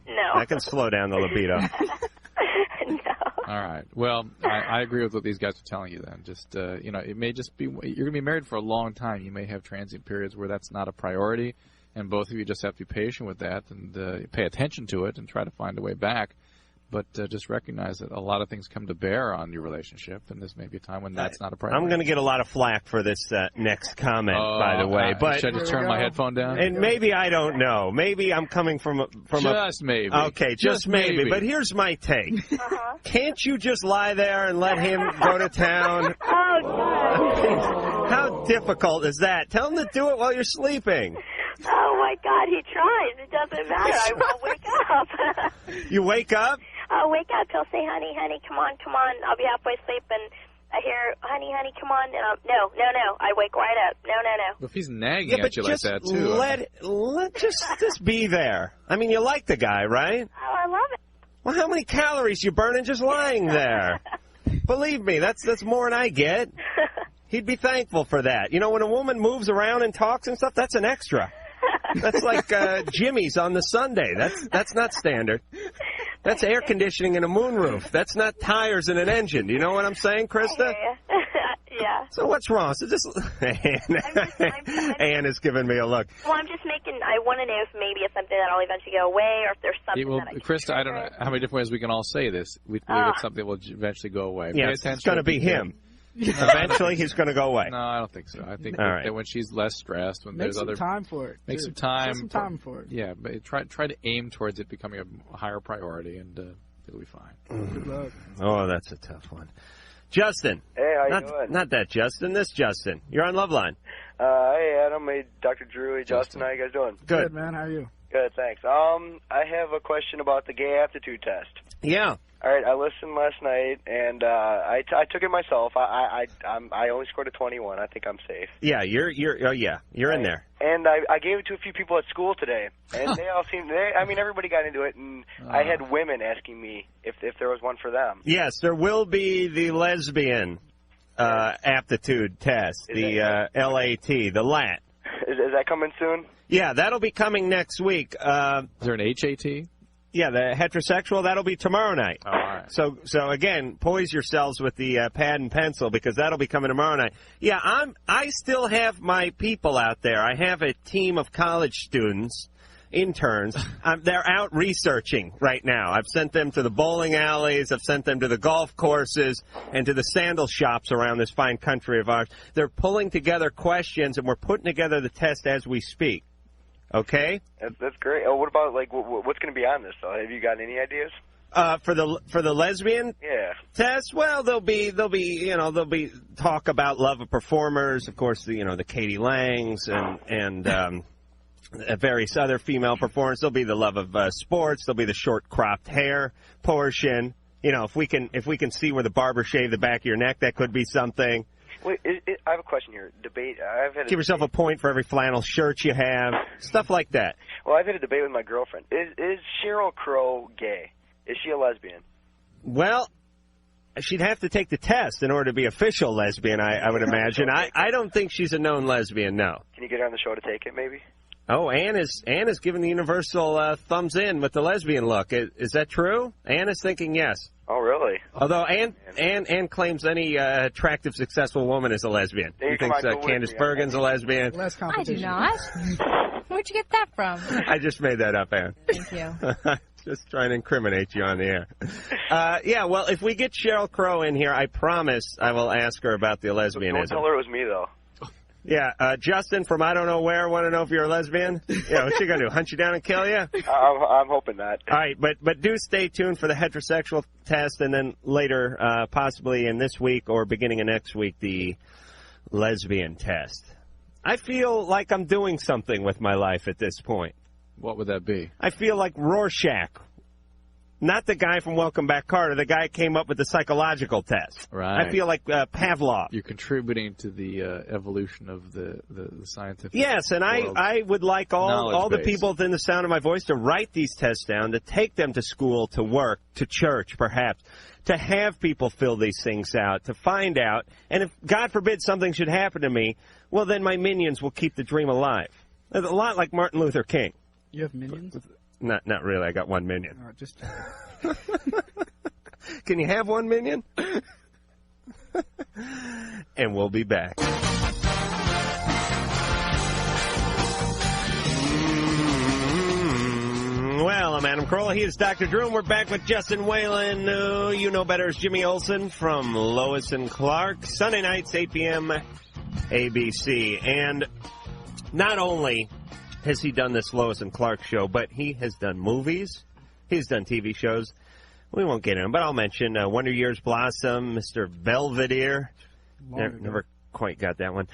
No. That can slow down the libido. No. All right. Well, I agree with what these guys are telling you then. Just, it may just be, you're going to be married for a long time. You may have transient periods where that's not a priority, and both of you just have to be patient with that and pay attention to it and try to find a way back. But just recognize that a lot of things come to bear on your relationship, and this may be a time when that's not a priority. I'm going to get a lot of flack for this next comment, by the way. But should I just turn my headphone down? And maybe I don't know. Maybe I'm coming from just maybe. Okay, just maybe. But here's my take. Can't you just lie there and let him go to town? Oh, God. How difficult is that? Tell him to do it while you're sleeping. Oh, my God, he tries. It doesn't matter. I won't wake up. You wake up? I'll wake up. He'll say, honey, come on. I'll be halfway asleep, and I hear, honey, come on. And no. I wake right up. No. But if he's nagging at you like that, too. Let just be there. I mean, you like the guy, right? Oh, I love it. Well, how many calories you burning just lying there? Believe me, that's more than I get. He'd be thankful for that. You know, when a woman moves around and talks and stuff, that's an extra. That's like Jimmy's on the Sunday. That's not standard. That's air conditioning in a moonroof. That's not tires in an engine. Do you know what I'm saying, Krista? Yeah. So what's wrong? So just Ann is giving me a look. Well, I want to know if maybe it's something that'll eventually go away, or if there's something that I can Krista, I don't know how many different ways we can all say this. We believe it's something that will eventually go away. Yeah, it's going to be him. Eventually, he's going to go away. No, I don't think so. I think that when she's less stressed, when there's other time for it, make some time. Some time for it. Yeah, but try to aim towards it becoming a higher priority, and it'll be fine. Good luck. Oh, that's a tough one. Justin. Hey, how you doing? Not that Justin. This Justin. You're on Loveline. Hey, Adam. Hey, Dr. Drew. Hey, Justin. How you guys doing? Good, man. How are you? Good, thanks. I have a question about the gay aptitude test. Yeah. All right, I listened last night, and I took it myself. I only scored a 21. I think I'm safe. Yeah, you're in there. And I gave it to a few people at school today, and they all seemed. Everybody got into it, and I had women asking me if there was one for them. Yes, there will be the lesbian aptitude test, the LAT, the LAT. Is that coming soon? Yeah, that'll be coming next week. Is there an HAT? Yeah, the heterosexual, that'll be tomorrow night. Oh, all right. So again, poise yourselves with the pad and pencil, because that'll be coming tomorrow night. Yeah, I still have my people out there. I have a team of college students, interns. They're out researching right now. I've sent them to the bowling alleys. I've sent them to the golf courses and to the sandal shops around this fine country of ours. They're pulling together questions, and we're putting together the test as we speak. Okay? That's great. Oh, what about, what's going to be on this, though? Have you got any ideas? For the lesbian test, well, there'll be talk about love of performers, of course, the Katie Langs and various other female performers. There'll be the love of sports. There'll be the short cropped hair portion. If we can see where the barber shaved the back of your neck, that could be something. Wait, I have a question here. Give yourself a point for every flannel shirt you have, stuff like that. Well, I've had a debate with my girlfriend. Is Sheryl Crow gay? Is she a lesbian? Well, she'd have to take the test in order to be official lesbian, I would imagine. I don't think she's a known lesbian, no. Can you get her on the show to take it, maybe? Oh, Ann is giving the universal thumbs in with the lesbian look. Is that true? Ann is thinking yes. Oh, really? Although Ann claims any attractive, successful woman is a lesbian. He thinks Candice Bergen's a lesbian. Less I do competition. not. Where'd you get that from? I just made that up, Ann. Thank you. Just trying to incriminate you on the air. Yeah, well, if we get Sheryl Crow in here, I promise I will ask her about the lesbianism. Don't tell her it was me, though. Yeah, Justin from I don't know where, want to know if you're a lesbian? Yeah, what's she going to do, hunt you down and kill you? I'm hoping not. All right, but do stay tuned for the heterosexual test, and then later, possibly in this week or beginning of next week, the lesbian test. I feel like I'm doing something with my life at this point. What would that be? I feel like Rorschach. Not the guy from Welcome Back, Carter. The guy who came up with the psychological test. Right. I feel like Pavlov. You're contributing to the evolution of the scientific Yes, and I would like all the people within the sound of my voice to write these tests down, to take them to school, to work, to church, perhaps, to have people fill these things out, to find out. And if, God forbid, something should happen to me, well, then my minions will keep the dream alive. A lot like Martin Luther King. You have minions? Not really. I got one minion. Just. Can you have one minion? And we'll be back. Well, I'm Adam Carolla. He is Dr. Drew, and we're back with Justin Whalin. You know better as Jimmy Olsen from Lois and Clark. Sunday nights, 8 p.m., ABC. And not only has he done this Lois and Clark show, but he has done movies. He's done TV shows. We won't get into them, but I'll mention Wonder Years Blossom, Mr. Belvedere. Never quite got that one.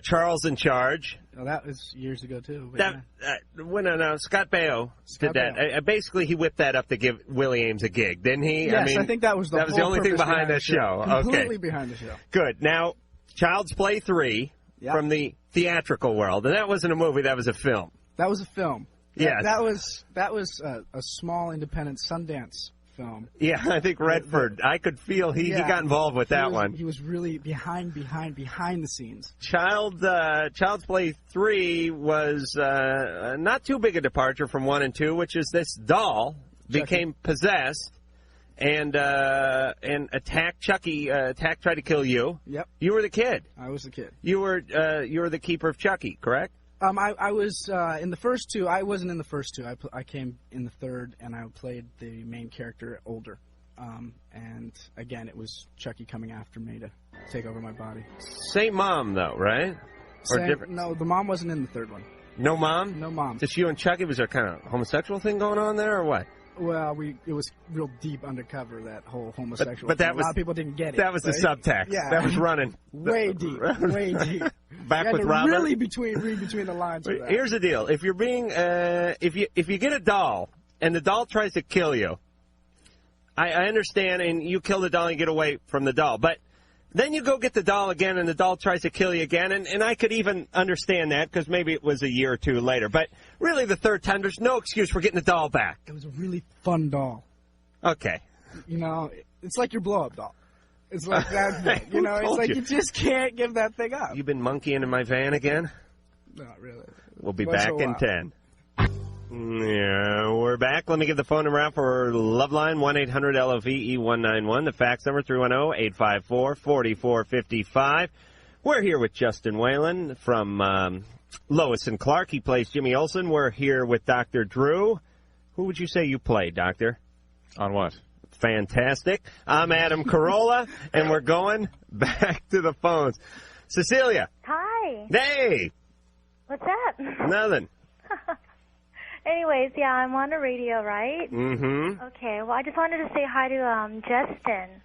Charles in Charge. Oh, that was years ago, too. Scott Baio did that. Basically, he whipped that up to give Willie Ames a gig, didn't he? Yes, I think that was the only thing behind that show. Completely behind the show. Good. Now, Child's Play 3 from the theatrical world. And that wasn't a movie, that was a film. That was a film. Yes. That was a small independent Sundance film. Yeah, I think Redford. I could feel he got involved with that one. He was really behind the scenes. Child's Play 3 was not too big a departure from 1 and 2, which is this doll became possessed and attacked Chucky. Tried to kill you. Yep. You were the kid. I was the kid. You were the keeper of Chucky, correct? I was in the first two. I wasn't in the first two. I came in the third, and I played the main character older. And again, it was Chucky coming after me to take over my body. Same mom, though, right? Or different? No, the mom wasn't in the third one. No mom? No mom. Just you and Chucky? Was there kind of homosexual thing going on there, or what? Well, it was real deep undercover, that whole homosexual but that thing. was, a lot of people didn't get it. That was the subtext. Yeah. That was running. Way deep. Way deep. Back with Robin? Really read between the lines for that. Here's the deal. If you're being, if you get a doll, and the doll tries to kill you, I understand, and you kill the doll and you get away from the doll. But then you go get the doll again, and the doll tries to kill you again, and I could even understand that, because maybe it was a year or two later. But really, the third time, there's no excuse for getting the doll back. It was a really fun doll. Okay. You know, it's like your blow-up doll. It's like that thing. You know, it's like you just can't give that thing up. You've been monkeying in my van again? Not really. We'll be back in 10. Yeah, we're back. Let me give the phone number out for Loveline, 1-800-LOVE-191. The fax number, 310-854-4455. We're here with Justin Whalin from Lois and Clark. He plays Jimmy Olsen. We're here with Dr. Drew. Who would you say you play, Doctor? On what? Fantastic. I'm Adam Carolla, and we're going back to the phones. Cecilia. Hi. Hey. What's up? Nothing. Anyways, yeah, I'm on the radio, right? Mm-hmm. Okay, well, I just wanted to say hi to Justin.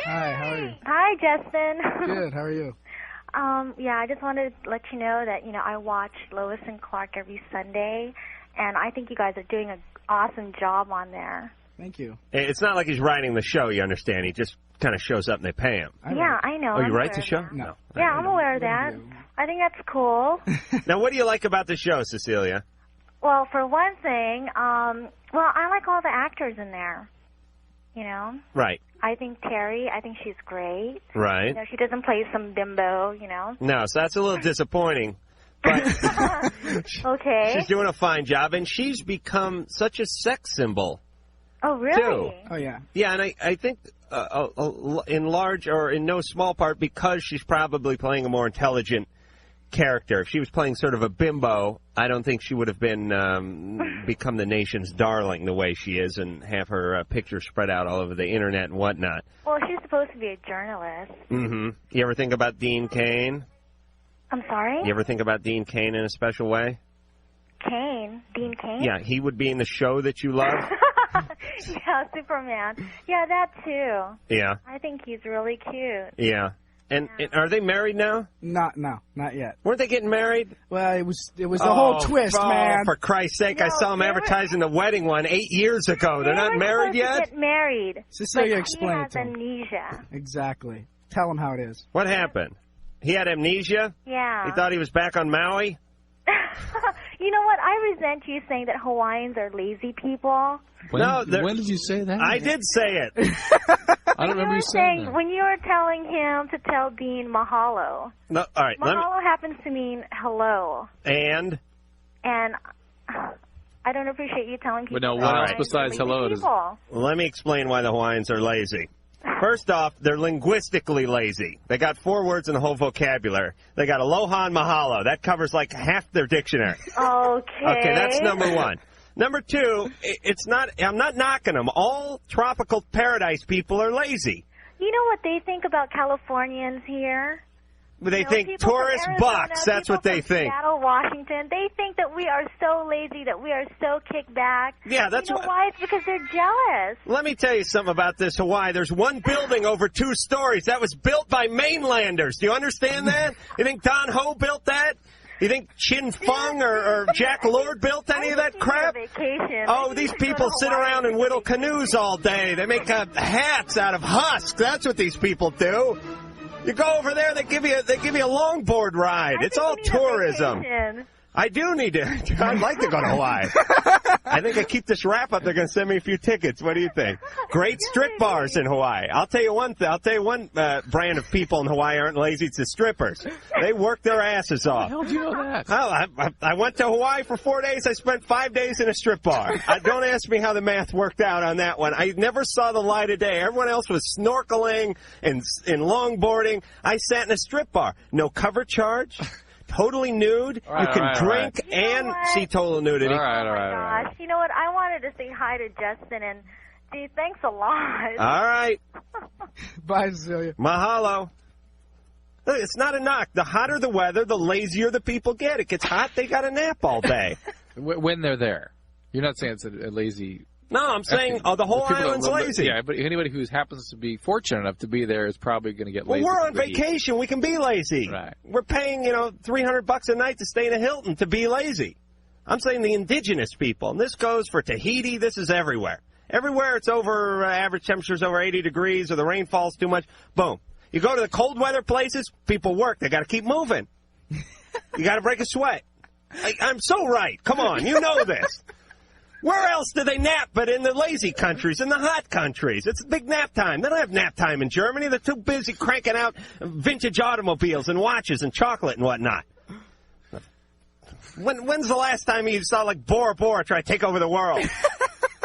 Hi, how are you? Hi, Justin. Good, how are you? Yeah, I just wanted to let you know that, I watch Lois and Clark every Sunday, and I think you guys are doing an awesome job on there. Thank you. It's not like he's writing the show, you understand. He just kind of shows up and they pay him. I know. Oh, you write the show? No. Yeah, I'm aware of that. I think that's cool. Now, what do you like about the show, Cecilia? Well, for one thing, I like all the actors in there, Right. I think Terry, she's great. Right. She doesn't play some bimbo, No, so that's a little disappointing. But okay. She's doing a fine job, and she's become such a sex symbol. Oh, really? Too. Oh, yeah. Yeah, and I think in large or in no small part because she's probably playing a more intelligent character. If she was playing sort of a bimbo, I don't think she would have been become the nation's darling the way she is and have her pictures spread out all over the internet and whatnot. Well, she's supposed to be a journalist. Mm-hmm. You ever think about Dean Cain? I'm sorry? You ever think about Dean Cain in a special way? Dean Cain? Yeah, he would be in the show that you love. Yeah, Superman. Yeah, that too. Yeah. I think he's really cute. Yeah. And are they married now? Not yet. Weren't they getting married? Well, it was the whole twist, man. For Christ's sake, I saw them advertising the wedding one 8 years ago. They're not married yet? To get married. Cecilia, but explain he it to has him. amnesia. Exactly. Tell him how it is. What happened? He had amnesia? Yeah. He thought he was back on Maui? You know what? I resent you saying that Hawaiians are lazy people. When did you say that? I did say it. I don't remember you saying that. When you were telling him to tell Dean mahalo. No, all right. Mahalo happens to mean hello. And I don't appreciate you telling people. But now, what else besides hello? Let me explain why the Hawaiians are lazy. First off, they're linguistically lazy. They got 4 words in the whole vocabulary. They got aloha and mahalo. That covers like half their dictionary. Okay. Okay, that's number one. Number two, it's not. I'm not knocking them. All tropical paradise people are lazy. You know what they think about Californians here? They think tourist bucks. That's what they think. Seattle, Washington. They think that we are so lazy, that we are so kicked back. Yeah, that's why? It's because they're jealous. Let me tell you something about this Hawaii. There's one building over 2 stories that was built by mainlanders. Do you understand that? You think Don Ho built that? You think Chin Fung or Jack Lord built any of that crap? Oh, these people sit around and whittle canoes all day. They make hats out of husks. That's what these people do. You go over there, they give you a longboard ride. It's all tourism. I do need to. I'd like to go to Hawaii. I think I keep this wrap up. They're going to send me a few tickets. What do you think? Great strip bars in Hawaii. I'll tell you one brand of people in Hawaii aren't lazy. It's the strippers. They work their asses off. How do you know that? Oh, I went to Hawaii for 4 days. I spent 5 days in a strip bar. Don't ask me how the math worked out on that one. I never saw the light of day. Everyone else was snorkeling and longboarding. I sat in a strip bar. No cover charge. Totally nude. You can drink and see total nudity. All right. Gosh, you know what? I wanted to say hi to Justin, and gee, thanks a lot. All right. Bye, Cecilia. Mahalo. Look, it's not a knock. The hotter the weather, the lazier the people get. It gets hot, they got to nap all day. When they're there. You're not saying it's a lazy... No, I'm saying the whole island's lazy. Yeah, but anybody who happens to be fortunate enough to be there is probably going to get lazy. Well, we're on vacation. We can be lazy. Right. We're paying, $300 a night to stay in a Hilton to be lazy. I'm saying the indigenous people. And this goes for Tahiti. This is everywhere. Everywhere it's over average temperatures over 80 degrees or the rain falls too much. Boom. You go to the cold weather places, people work. They got to keep moving. You got to break a sweat. I'm so right. Come on. You know this. Where else do they nap but in the lazy countries, in the hot countries? It's big nap time. They don't have nap time in Germany. They're too busy cranking out vintage automobiles and watches and chocolate and whatnot. When's the last time you saw, like, Bora Bora try to take over the world?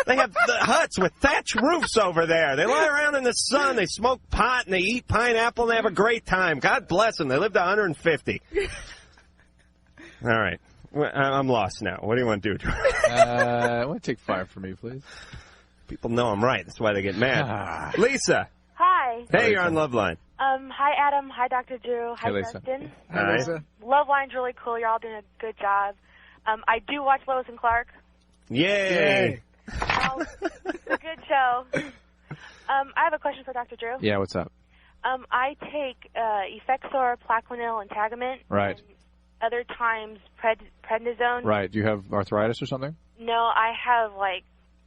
They have the huts with thatch roofs over there. They lie around in the sun. They smoke pot and they eat pineapple and they have a great time. God bless them. They lived to 150. All right. I'm lost now. What do you want to do, Drew? I want to take 5 for me, please. People know I'm right. That's why they get mad. Lisa. Hi. Hey, you're on Loveline. Hi, Adam. Hi, Dr. Drew. Hi, Lisa. Justin. Hi, Lisa. Loveline's really cool. You're all doing a good job. I do watch Lois and Clark. Yay. It's a good show. I have a question for Dr. Drew. Yeah, what's up? I take Effexor, Plaquenil, and Tagamet. Right. Other times, prednisone. Right. Do you have arthritis or something? No, I have,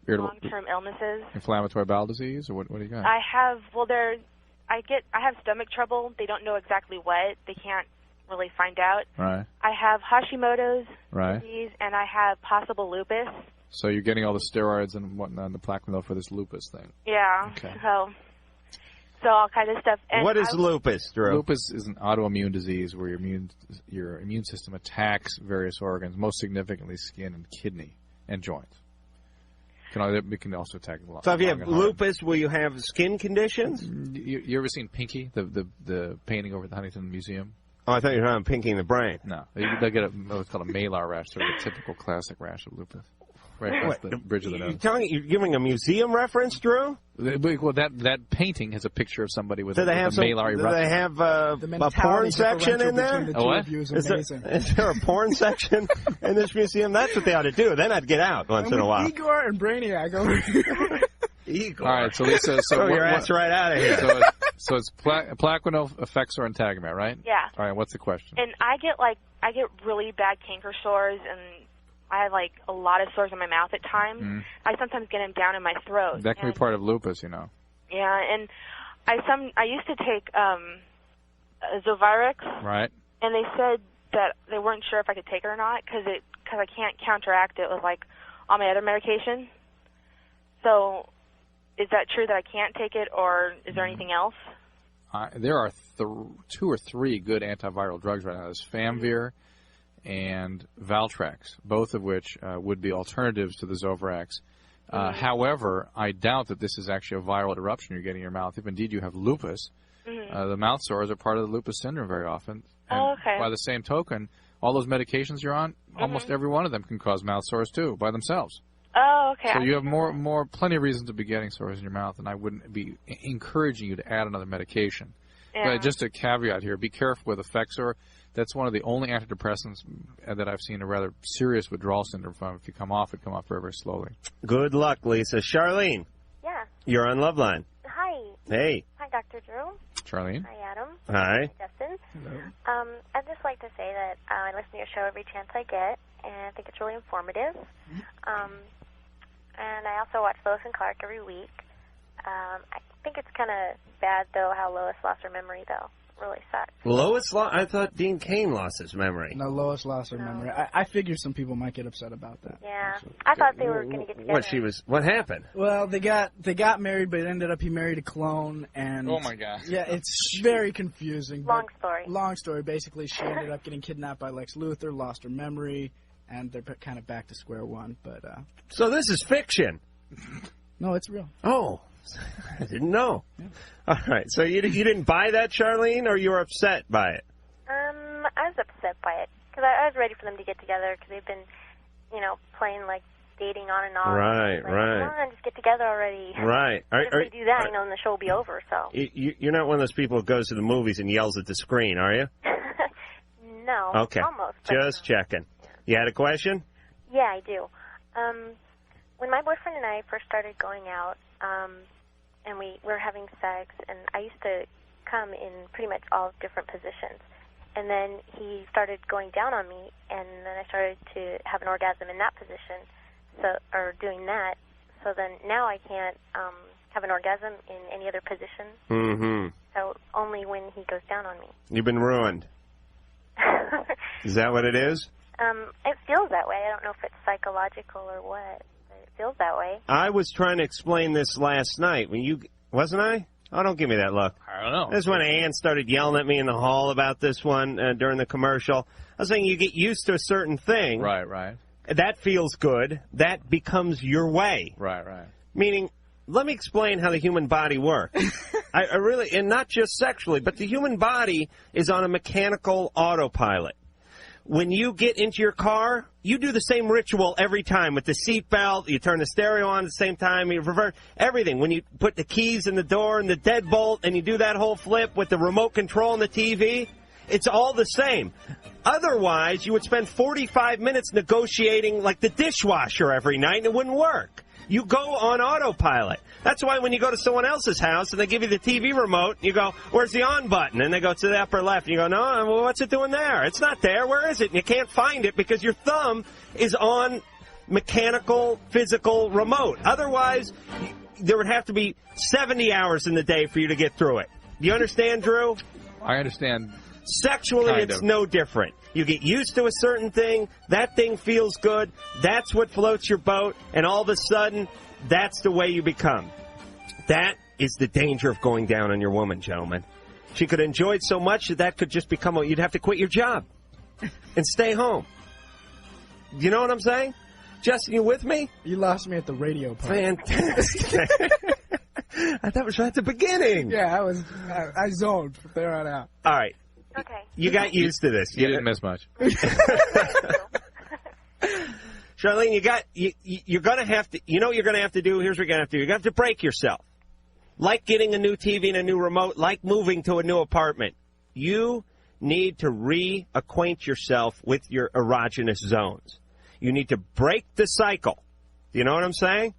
long-term illnesses. Inflammatory bowel disease, or what do you got? I have, I have stomach trouble. They don't know exactly what. They can't really find out. Right. I have Hashimoto's right. disease, and I have possible lupus. So you're getting all the steroids and whatnot, and the Plaquenil for this lupus thing. Yeah. Okay. So all kind of stuff. And what is lupus, Drew? Lupus is an autoimmune disease where your immune system attacks various organs, most significantly skin and kidney and joints. It can also attack the lung. So if you have lupus, will you have skin conditions? You ever seen Pinky, the painting over at the Huntington Museum? Oh, I thought you were talking Pinky in the Brain. No. They'll get what's called a malar rash, sort of a typical classic rash of lupus. Right across the bridge of the nose. You're giving a museum reference, Drew? Well, that painting has a picture of somebody with a malar eruption. Do they have a porn section in there? What? Is there a porn section in this museum? That's what they ought to do. Then I'd get out once in a while. Igor and Brainiac over here. Igor. All right, so Lisa, throw your ass right out of here. So it's Plaquenil, Effexor, and Tagamet, right? Yeah. All right, what's the question? And I get really bad canker sores, and I have a lot of sores in my mouth at times. Mm-hmm. I sometimes get them down in my throat. That can be part of lupus, Yeah, and I used to take Zovirix. Right. And they said that they weren't sure if I could take it or not because I can't counteract it with all my other medication. So, is that true that I can't take it, or is there anything else? There are 2 or 3 good antiviral drugs right now. There's Famvir and Valtrex, both of which would be alternatives to the Zovirax. However, I doubt that this is actually a viral eruption you're getting in your mouth. If indeed you have lupus, the mouth sores are part of the lupus syndrome very often. And okay. By the same token, all those medications you're on, almost every one of them can cause mouth sores too, by themselves. Oh, okay. So you have plenty of reasons to be getting sores in your mouth, and I wouldn't be encouraging you to add another medication. Yeah. But just a caveat here, be careful with Effexor. That's one of the only antidepressants that I've seen a rather serious withdrawal syndrome from. If you come off, it come off very, very slowly. Good luck, Lisa. Charlene. Yeah. You're on Loveline. Hi. Hey. Hi, Dr. Drew. Charlene. Hi, Adam. Hi. Hi, Justin. Hello. I'd just like to say that I listen to your show every chance I get, and I think it's really informative. And I also watch Lois and Clark every week. I think it's kind of bad, though, how Lois lost her memory, though. It really sucks. Lois I thought Dean Cain lost his memory. No, Lois lost her memory. I figured some people might get upset about that. Yeah. I thought they were going to get together. What happened? Well, they got married, but it ended up he married a clone, and oh my God. Yeah, it's very confusing. Long story. Long story. Basically, she ended up getting kidnapped by Lex Luthor, lost her memory, and they're kind of back to square one. But so this is fiction. No, it's real. Oh, I didn't know. Yeah. All right, so you didn't buy that, Charlene, or you were upset by it? I was upset by it because I was ready for them to get together because they've been, playing like dating on and on. Right, like, right. Come on, just get together already. Right. If they do that, then the show will be over. So. You're not one of those people who goes to the movies and yells at the screen, are you? No. Okay. Almost. Just checking. You had a question? Yeah, I do. When my boyfriend and I first started going out, and we were having sex, and I used to come in pretty much all different positions. And then he started going down on me, and then I started to have an orgasm in that position, or doing that. So then now I can't have an orgasm in any other position. Mm-hmm. So only when he goes down on me. You've been ruined. Is that what it is? It feels that way. I don't know if it's psychological or what. It feels that way. I was trying to explain this last night. Wasn't I? Oh, don't give me that look. I don't know. This is when Ann started yelling at me in the hall about this one during the commercial. I was saying you get used to a certain thing. Right, right. That feels good. That becomes your way. Right, right. Meaning, let me explain how the human body works. I really, and not just sexually, but the human body is on a mechanical autopilot. When you get into your car, you do the same ritual every time with the seatbelt. You turn the stereo on at the same time. You revert everything. When you put the keys in the door and the deadbolt, and you do that whole flip with the remote control and the TV, it's all the same. Otherwise, you would spend 45 minutes negotiating like the dishwasher every night, and it wouldn't work. You go on autopilot. That's why when you go to someone else's house and they give you the TV remote, you go, where's the on button? And they go to the upper left. And you go, no, well, what's it doing there? It's not there. Where is it? And you can't find it because your thumb is on mechanical, physical remote. Otherwise, there would have to be 70 hours in the day for you to get through it. Do you understand, Drew? I understand. Sexually, it's no different. You get used to a certain thing, that thing feels good, that's what floats your boat, and all of a sudden, that's the way you become. That is the danger of going down on your woman, gentlemen. She could enjoy it so much that could just become, you'd have to quit your job and stay home. You know what I'm saying? Justin, you with me? You lost me at the radio part. Fantastic. I thought it was right at the beginning. Yeah, I zoned from there on out. All right. Okay. You got used to this. You didn't miss much. Charlene, you're going to have to, you know what you're going to have to do? Here's what you're going to have to do. You're going to have to break yourself. Like getting a new TV and a new remote, like moving to a new apartment. You need to reacquaint yourself with your erogenous zones. You need to break the cycle. Do you know what I'm saying?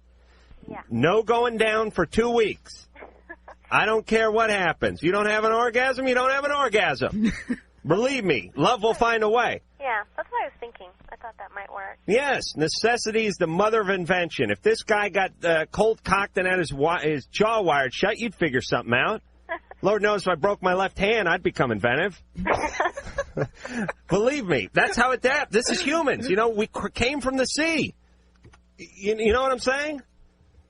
Yeah. No going down for 2 weeks. I don't care what happens. You don't have an orgasm, you don't have an orgasm. Believe me, love will find a way. Yeah, that's what I was thinking. I thought that might work. Yes, necessity is the mother of invention. If this guy got cold-cocked and had his jaw wired shut, you'd figure something out. Lord knows if I broke my left hand, I'd become inventive. Believe me, that's how it adapts. This is humans. You know, we came from the sea. You know what I'm saying?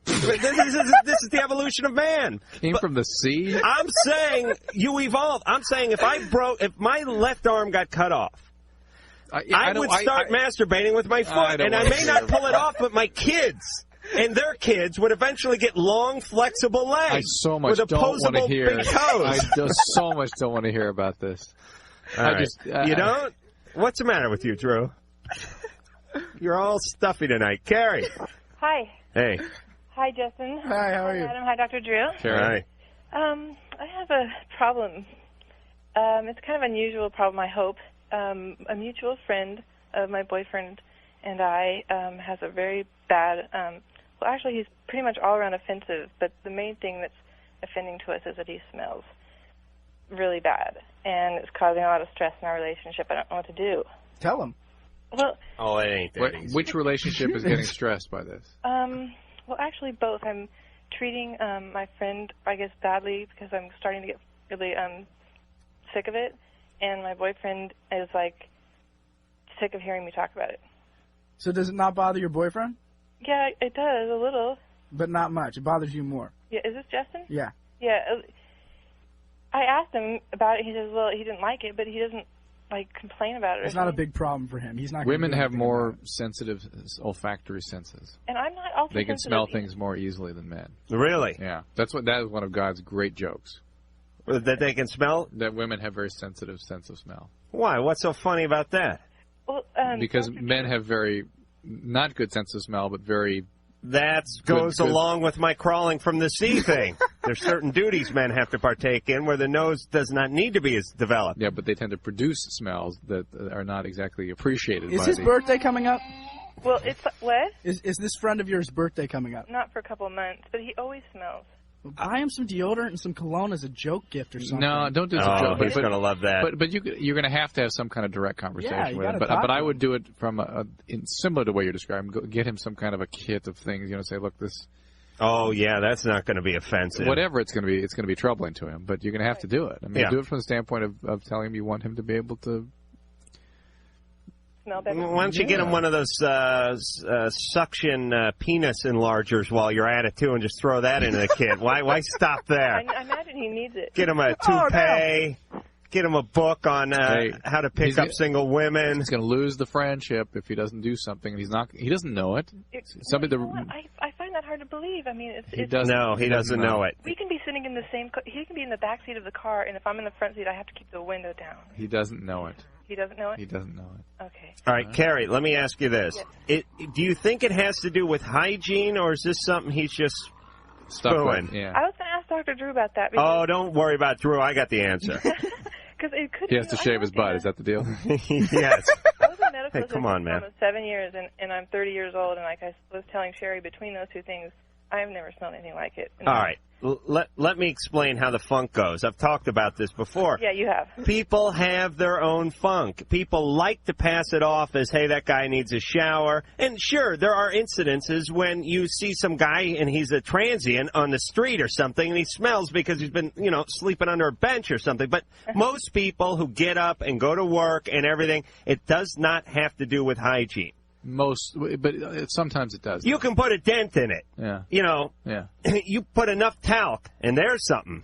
This is the evolution of man. Came from the sea? I'm saying you evolved. I'm saying if my left arm got cut off, I would start masturbating with my foot, and I may not pull it off, but my kids and their kids would eventually get long, flexible legs. I so much with don't want to hear. big toes. I just so much don't want to hear about this. You don't? What's the matter with you, Drew? You're all stuffy tonight. Carrie. Hi. Hey. Hi, Justin. Hi, how are you? Adam. Hi, Dr. Drew. Hi. I have a problem. It's kind of an unusual problem, I hope. A mutual friend of my boyfriend and I has a very bad, well, actually, he's pretty much all around offensive, but the main thing that's offending to us is that he smells really bad, and it's causing a lot of stress in our relationship. I don't know what to do. Tell him. Well, oh, it ain't that easy. Which relationship is getting stressed by this? Well, actually, both. I'm treating my friend, I guess, badly because I'm starting to get really sick of it, and my boyfriend is, like, sick of hearing me talk about it. So does it not bother your boyfriend? Yeah, it does, a little. But not much. It bothers you more. Yeah, is this Justin? Yeah. Yeah. I asked him about it. He says, well, he didn't like it, but he doesn't, like, complain about it. It's not a big problem for him. He's not. Women have more sensitive olfactory senses. And I'm not also They can smell sensitive things more easily than men. Really? Yeah. That is one of God's great jokes. That they can smell? That women have very sensitive sense of smell. Why? What's so funny about that? Well, because men have very not good sense of smell, but very. That goes along with my crawling from the sea thing. There's certain duties men have to partake in where the nose does not need to be as developed. Yeah, but they tend to produce smells that are not exactly appreciated. Is his birthday coming up? Well, it's what? Is this friend of yours' birthday coming up? Not for a couple of months, but he always smells. Well, buy him some deodorant and some cologne as a joke gift or something. No, don't do it as a joke. He's going to love that. But you're going to have some kind of direct conversation with him. But I would do it from similar to the way you're describing. Get him some kind of a kit of things. Say, look, this. Oh yeah, that's not going to be offensive. Whatever it's going to be troubling to him. But you're going to have to do it. I mean, do it from the standpoint of telling him you want him to be able to. Smell better. Why don't you get him one of those suction penis enlargers while you're at it too, and just throw that into the kid? Why stop there? I imagine he needs it. Get him a toupee. Get him a book on how to pick up single women. He's going to lose the friendship if he doesn't do something. He doesn't know it. I find that hard to believe. I mean, he doesn't know it. We can be sitting in the same. He can be in the back seat of the car, and if I'm in the front seat, I have to keep the window down. He doesn't know it. He doesn't know it? He doesn't know it. Okay. All right, Carrie, let me ask you this. Yes. Do you think it has to do with hygiene, or is this something he's just spooing? Yeah. I was going to ask Dr. Drew about that. Oh, don't worry about Drew. I got the answer. It could, he has to shave his butt. Is that the deal? Yes. I was a medical Hey, come on, man. for almost 7 years, and I'm 30 years old, and like I was telling Sherry, between those two things, I have never smelled anything like it. All right. Let me explain how the funk goes. I've talked about this before. Yeah, you have. People have their own funk. People like to pass it off as, hey, that guy needs a shower. And sure, there are incidences when you see some guy and he's a transient on the street or something and he smells because he's been, sleeping under a bench or something. But most people who get up and go to work and everything, it does not have to do with hygiene. But sometimes it does. You can put a dent in it. Yeah. Yeah. You put enough talc, and there's something.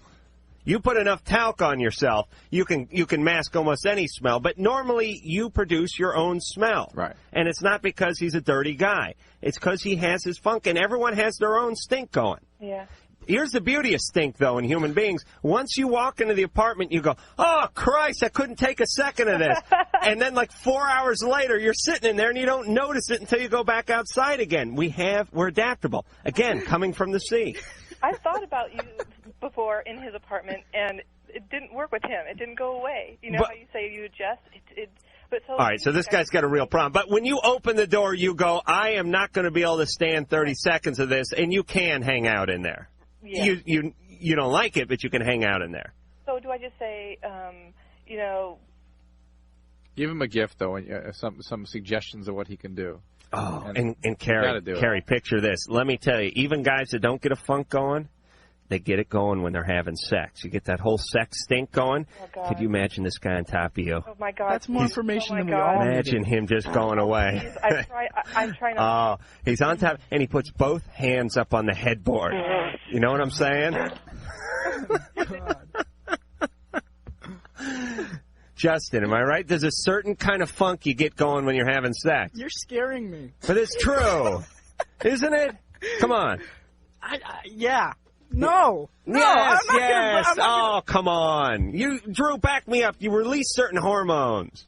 You put enough talc on yourself, you can mask almost any smell. But normally, you produce your own smell. Right. And it's not because he's a dirty guy. It's because he has his funk, and everyone has their own stink going. Yeah. Here's the beauty of stink, though, in human beings. Once you walk into the apartment, you go, oh, Christ, I couldn't take a second of this. And then, 4 hours later, you're sitting in there, and you don't notice it until you go back outside again. We're adaptable. Again, coming from the sea. I thought about you before in his apartment, and it didn't work with him. It didn't go away. You know how you say you adjust? All right, so this guy's got a real problem. But when you open the door, you go, I am not going to be able to stand 30 seconds of this, and you can hang out in there. Yeah. You don't like it, but you can hang out in there. So do I just say, give him a gift, though, and some suggestions of what he can do. Oh, and Carrie, picture this. Let me tell you, even guys that don't get a funk going, they get it going when they're having sex. You get that whole sex stink going. Oh, could you imagine this guy on top of you? Oh, my God. That's more information than we all need. Imagine him just going away. Please, I'm trying not Oh, he's on top, and he puts both hands up on the headboard. You know what I'm saying? Justin, am I right? There's a certain kind of funk you get going when you're having sex. You're scaring me. But it's true. Isn't it? Come on. Yeah. No. Yes, yes. Oh, come on. Drew, back me up. You release certain hormones.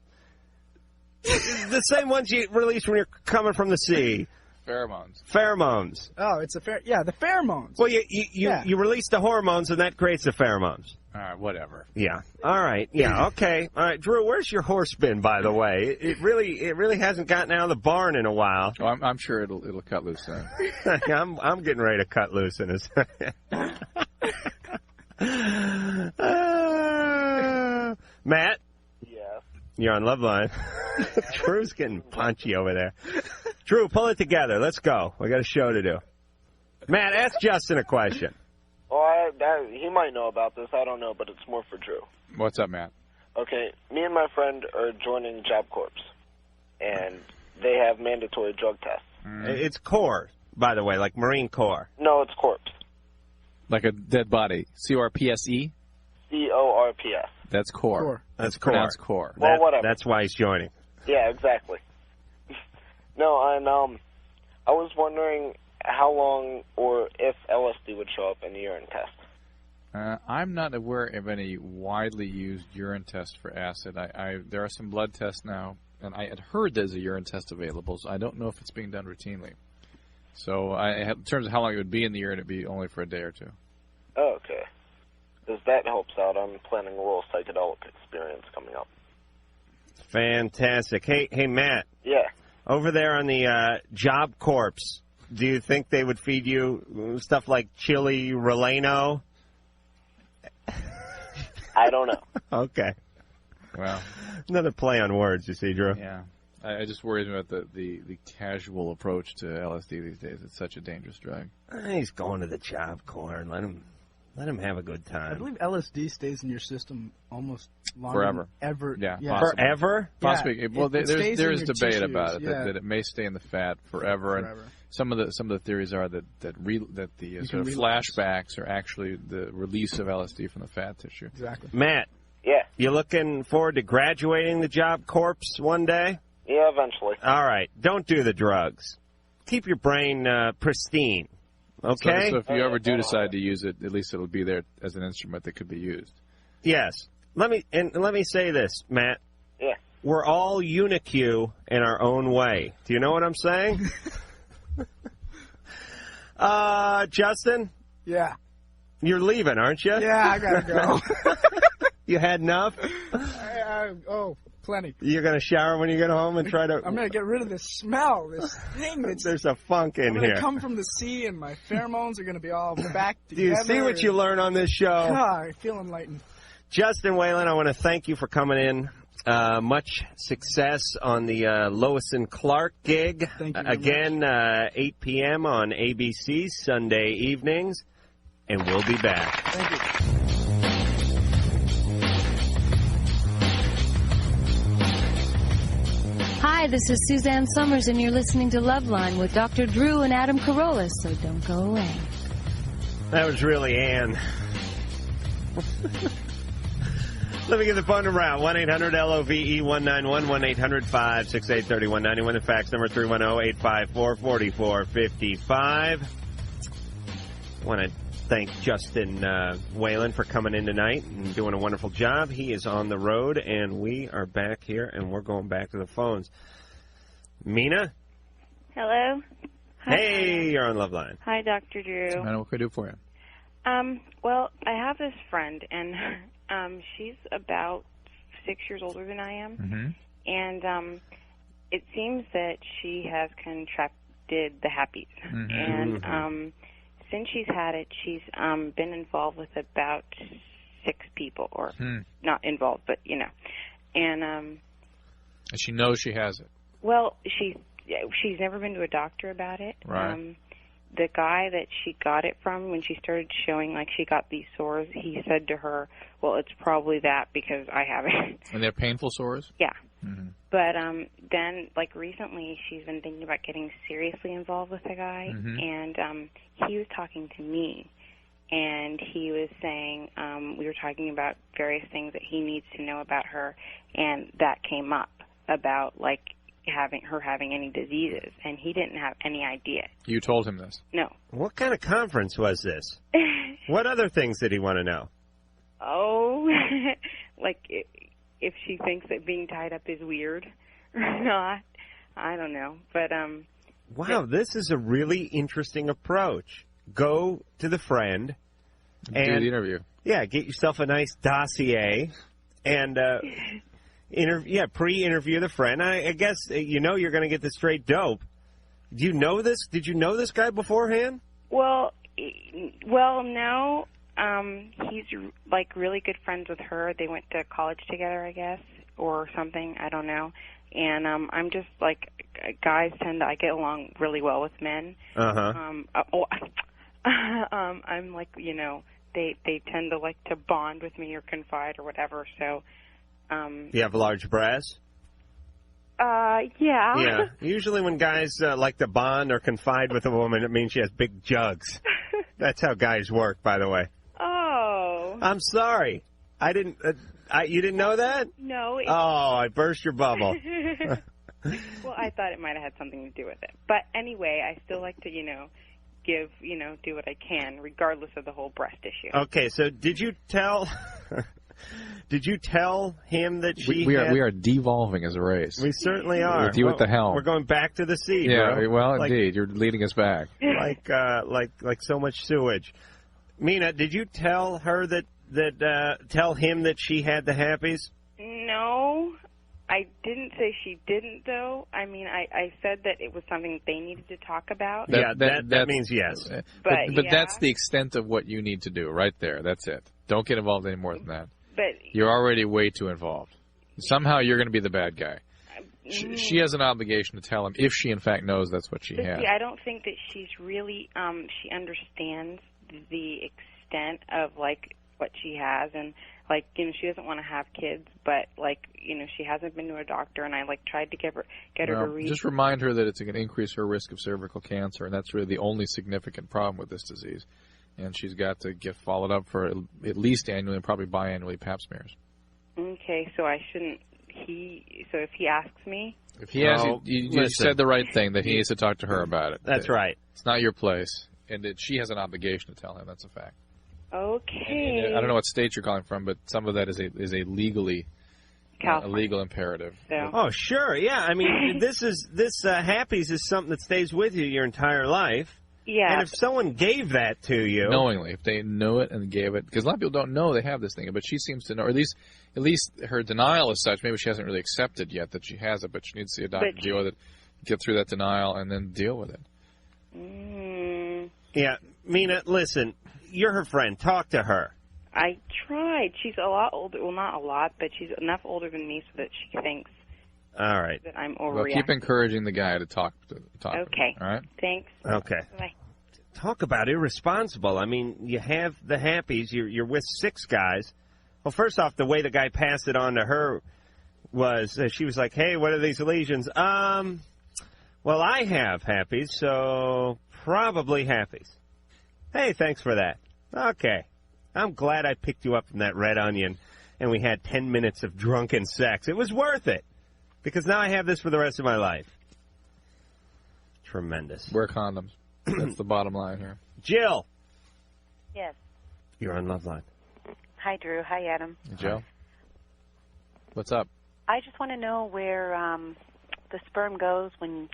The same ones you release when you're coming from the sea. Pheromones. Pheromones. Oh, it's the pheromones. Well, you release the hormones, and that creates the pheromones. All right, whatever. Yeah. All right. Yeah. Okay. All right, Drew. Where's your horse been, by the way? It really hasn't gotten out of the barn in a while. Oh, I'm sure it'll cut loose soon. I'm getting ready to cut loose in a second. Matt. Yeah. You're on Loveline. Drew's getting punchy over there. Drew, pull it together. Let's go. We got a show to do. Matt, ask Justin a question. Well, he might know about this. I don't know, but it's more for Drew. What's up, Matt? Okay, me and my friend are joining Job Corps, and they have mandatory drug tests. It's Corps, by the way, like Marine Corps. No, it's Corps. Like a dead body. C-O-R-P-S-E? C-O-R-P-S. That's core. That's core. Pronounced core. Well, whatever. That's why he's joining. Yeah, exactly. No, and I was wondering how long or if LSD would show up in the urine test. I'm not aware of any widely used urine test for acid. There are some blood tests now, and I had heard there's a urine test available, so I don't know if it's being done routinely. So in terms of how long it would be in the urine, it would be only for a day or two. Oh, okay. Because that helps out. I'm planning a little psychedelic experience coming up. Fantastic. Hey, Matt. Yeah. Over there on the Job Corps, do you think they would feed you stuff like chili relleno? I don't know. Okay. Well, another play on words, you see, Drew. Yeah. I just worry about the casual approach to LSD these days. It's such a dangerous drug. He's going to the Job Corps. Let him have a good time. I believe LSD stays in your system almost longer forever. Than ever. Yeah. Forever? Possibly. Well, there's debate tissues, about it that it may stay in the fat forever. And some of the theories are that the sort of flashbacks are actually the release of LSD from the fat tissue. Exactly. Matt. Yeah. You looking forward to graduating the Job Corps one day? Yeah, eventually. All right. Don't do the drugs. Keep your brain pristine. Okay? So if you ever do decide to use it, at least it'll be there as an instrument that could be used. Yes. Let me say this, Matt. Yeah. We're all unique in our own way. Do you know what I'm saying? Justin? Yeah. You're leaving, aren't you? Yeah, I gotta go. You had enough? Plenty. You're going to shower when you get home and try to... I'm going to get rid of this smell, this thing. There's a funk in I'm here. going to come from the sea, and my pheromones are going to be all back together. Do you see what you learn on this show? I feel enlightened. Justin Whalin, I want to thank you for coming in. Much success on the Lois and Clark gig. Thank you Again, 8 p.m. on ABC, Sunday evenings. And we'll be back. Thank you. Hi, this is Suzanne Summers, and you're listening to Loveline with Dr. Drew and Adam Carolla, so don't go away. That was really Ann. Let me get the phone number out. 1-800-LOVE-191, 1-800-568-3191. The fax number 310-854-4455. I want to thank Justin Whalin for coming in tonight and doing a wonderful job. He is on the road, and we are back here, and we're going back to the phones. Mina? Hello? Hey, you're on Loveline. Hi, Dr. Drew. I know what can I do for you. Well, I have this friend, and she's about 6 years older than I am. Mm-hmm. And it seems that she has contracted the Happies. Mm-hmm. And since she's had it, she's been involved with about 6 people, or not involved, but, you know. And she knows she has it. well, she's never been to a doctor about it. Right. The guy that she got it from, when she started showing like she got these sores, he said to her, well, it's probably that because I have it. And they're painful sores? Yeah. Mm-hmm. But then, like, recently she's been thinking about getting seriously involved with a guy, and he was talking to me, and he was saying, we were talking about various things that he needs to know about her, and that came up about, like, having any diseases, and he didn't have any idea. You told him this? No. What kind of conference was this? What other things did he want to know? Oh, like if she thinks that being tied up is weird or not. I don't know. But Wow, this is a really interesting approach. Go to the friend and do the interview. Yeah, get yourself a nice dossier and pre-interview the friend. I guess you're going to get the straight dope. Do you know this? Did you know this guy beforehand? Well, no. He's like really good friends with her. They went to college together, I guess, or something. I don't know. And I'm just like, guys I get along really well with men. I'm like, they tend to like to bond with me or confide or whatever. So. You have large breasts? Yeah. Yeah. Usually when guys like to bond or confide with a woman, it means she has big jugs. That's how guys work, by the way. Oh. I'm sorry. I didn't. You didn't know that? No. I burst your bubble. Well, I thought it might have had something to do with it. But anyway, I still like to, give, do what I can, regardless of the whole breast issue. Okay, so did you tell... Did you tell him that we are devolving as a race? We certainly are. With you at the helm. We're going back to the sea. Yeah, bro. well, indeed, you're leading us back. Like so much sewage. Mina, did you tell her tell him that she had the happies? No, I didn't say she didn't, though. I mean, I said that it was something they needed to talk about. That means yes. But that's the extent of what you need to do right there. That's it. Don't get involved any more than that. But you're already way too involved. Somehow you're going to be the bad guy. She has an obligation to tell him if she, in fact, knows that's what she has. See, I don't think that she's really, she understands the extent of, like, what she has. And, like, she doesn't want to have kids, but, like, she hasn't been to a doctor. And I, like, tried to get her to read. Just remind her that it's going to increase her risk of cervical cancer, and that's really the only significant problem with this disease. And she's got to get followed up for at least annually and probably biannually pap smears. Okay, so I shouldn't. So if he asks me, if he asks you said the right thing that he needs to talk to her about it. That's right. It's not your place, and that she has an obligation to tell him. That's a fact. Okay. And I don't know what state you're calling from, but some of that is a legally a legal imperative. So. Oh, sure, yeah. I mean, this happies is something that stays with you your entire life. Yeah. And if someone gave that to you... Knowingly, if they know it and gave it... Because a lot of people don't know they have this thing, but she seems to know, or at least her denial is such, maybe she hasn't really accepted yet that she has it, but she needs to see a doctor to deal with it, get through that denial, and then deal with it. Yeah, Mina, listen, you're her friend. Talk to her. I tried. She's a lot older. Well, not a lot, but she's enough older than me so that she thinks all right. that I'm overreacting. Well, keep encouraging the guy to talk. Okay. All right? Thanks. Okay. Bye. Talk about irresponsible. I mean, you have the happies. You're with 6 guys. Well, first off, the way the guy passed it on to her was she was like, hey, what are these lesions? Well, I have happies, so probably happies. Hey, thanks for that. Okay. I'm glad I picked you up from that red onion and we had 10 minutes of drunken sex. It was worth it because now I have this for the rest of my life. Tremendous. Wear condoms. That's the bottom line here. Jill. Yes. You're on Loveline. Hi, Drew. Hi, Adam. Hey, Jill. What's up? I just want to know where the sperm goes when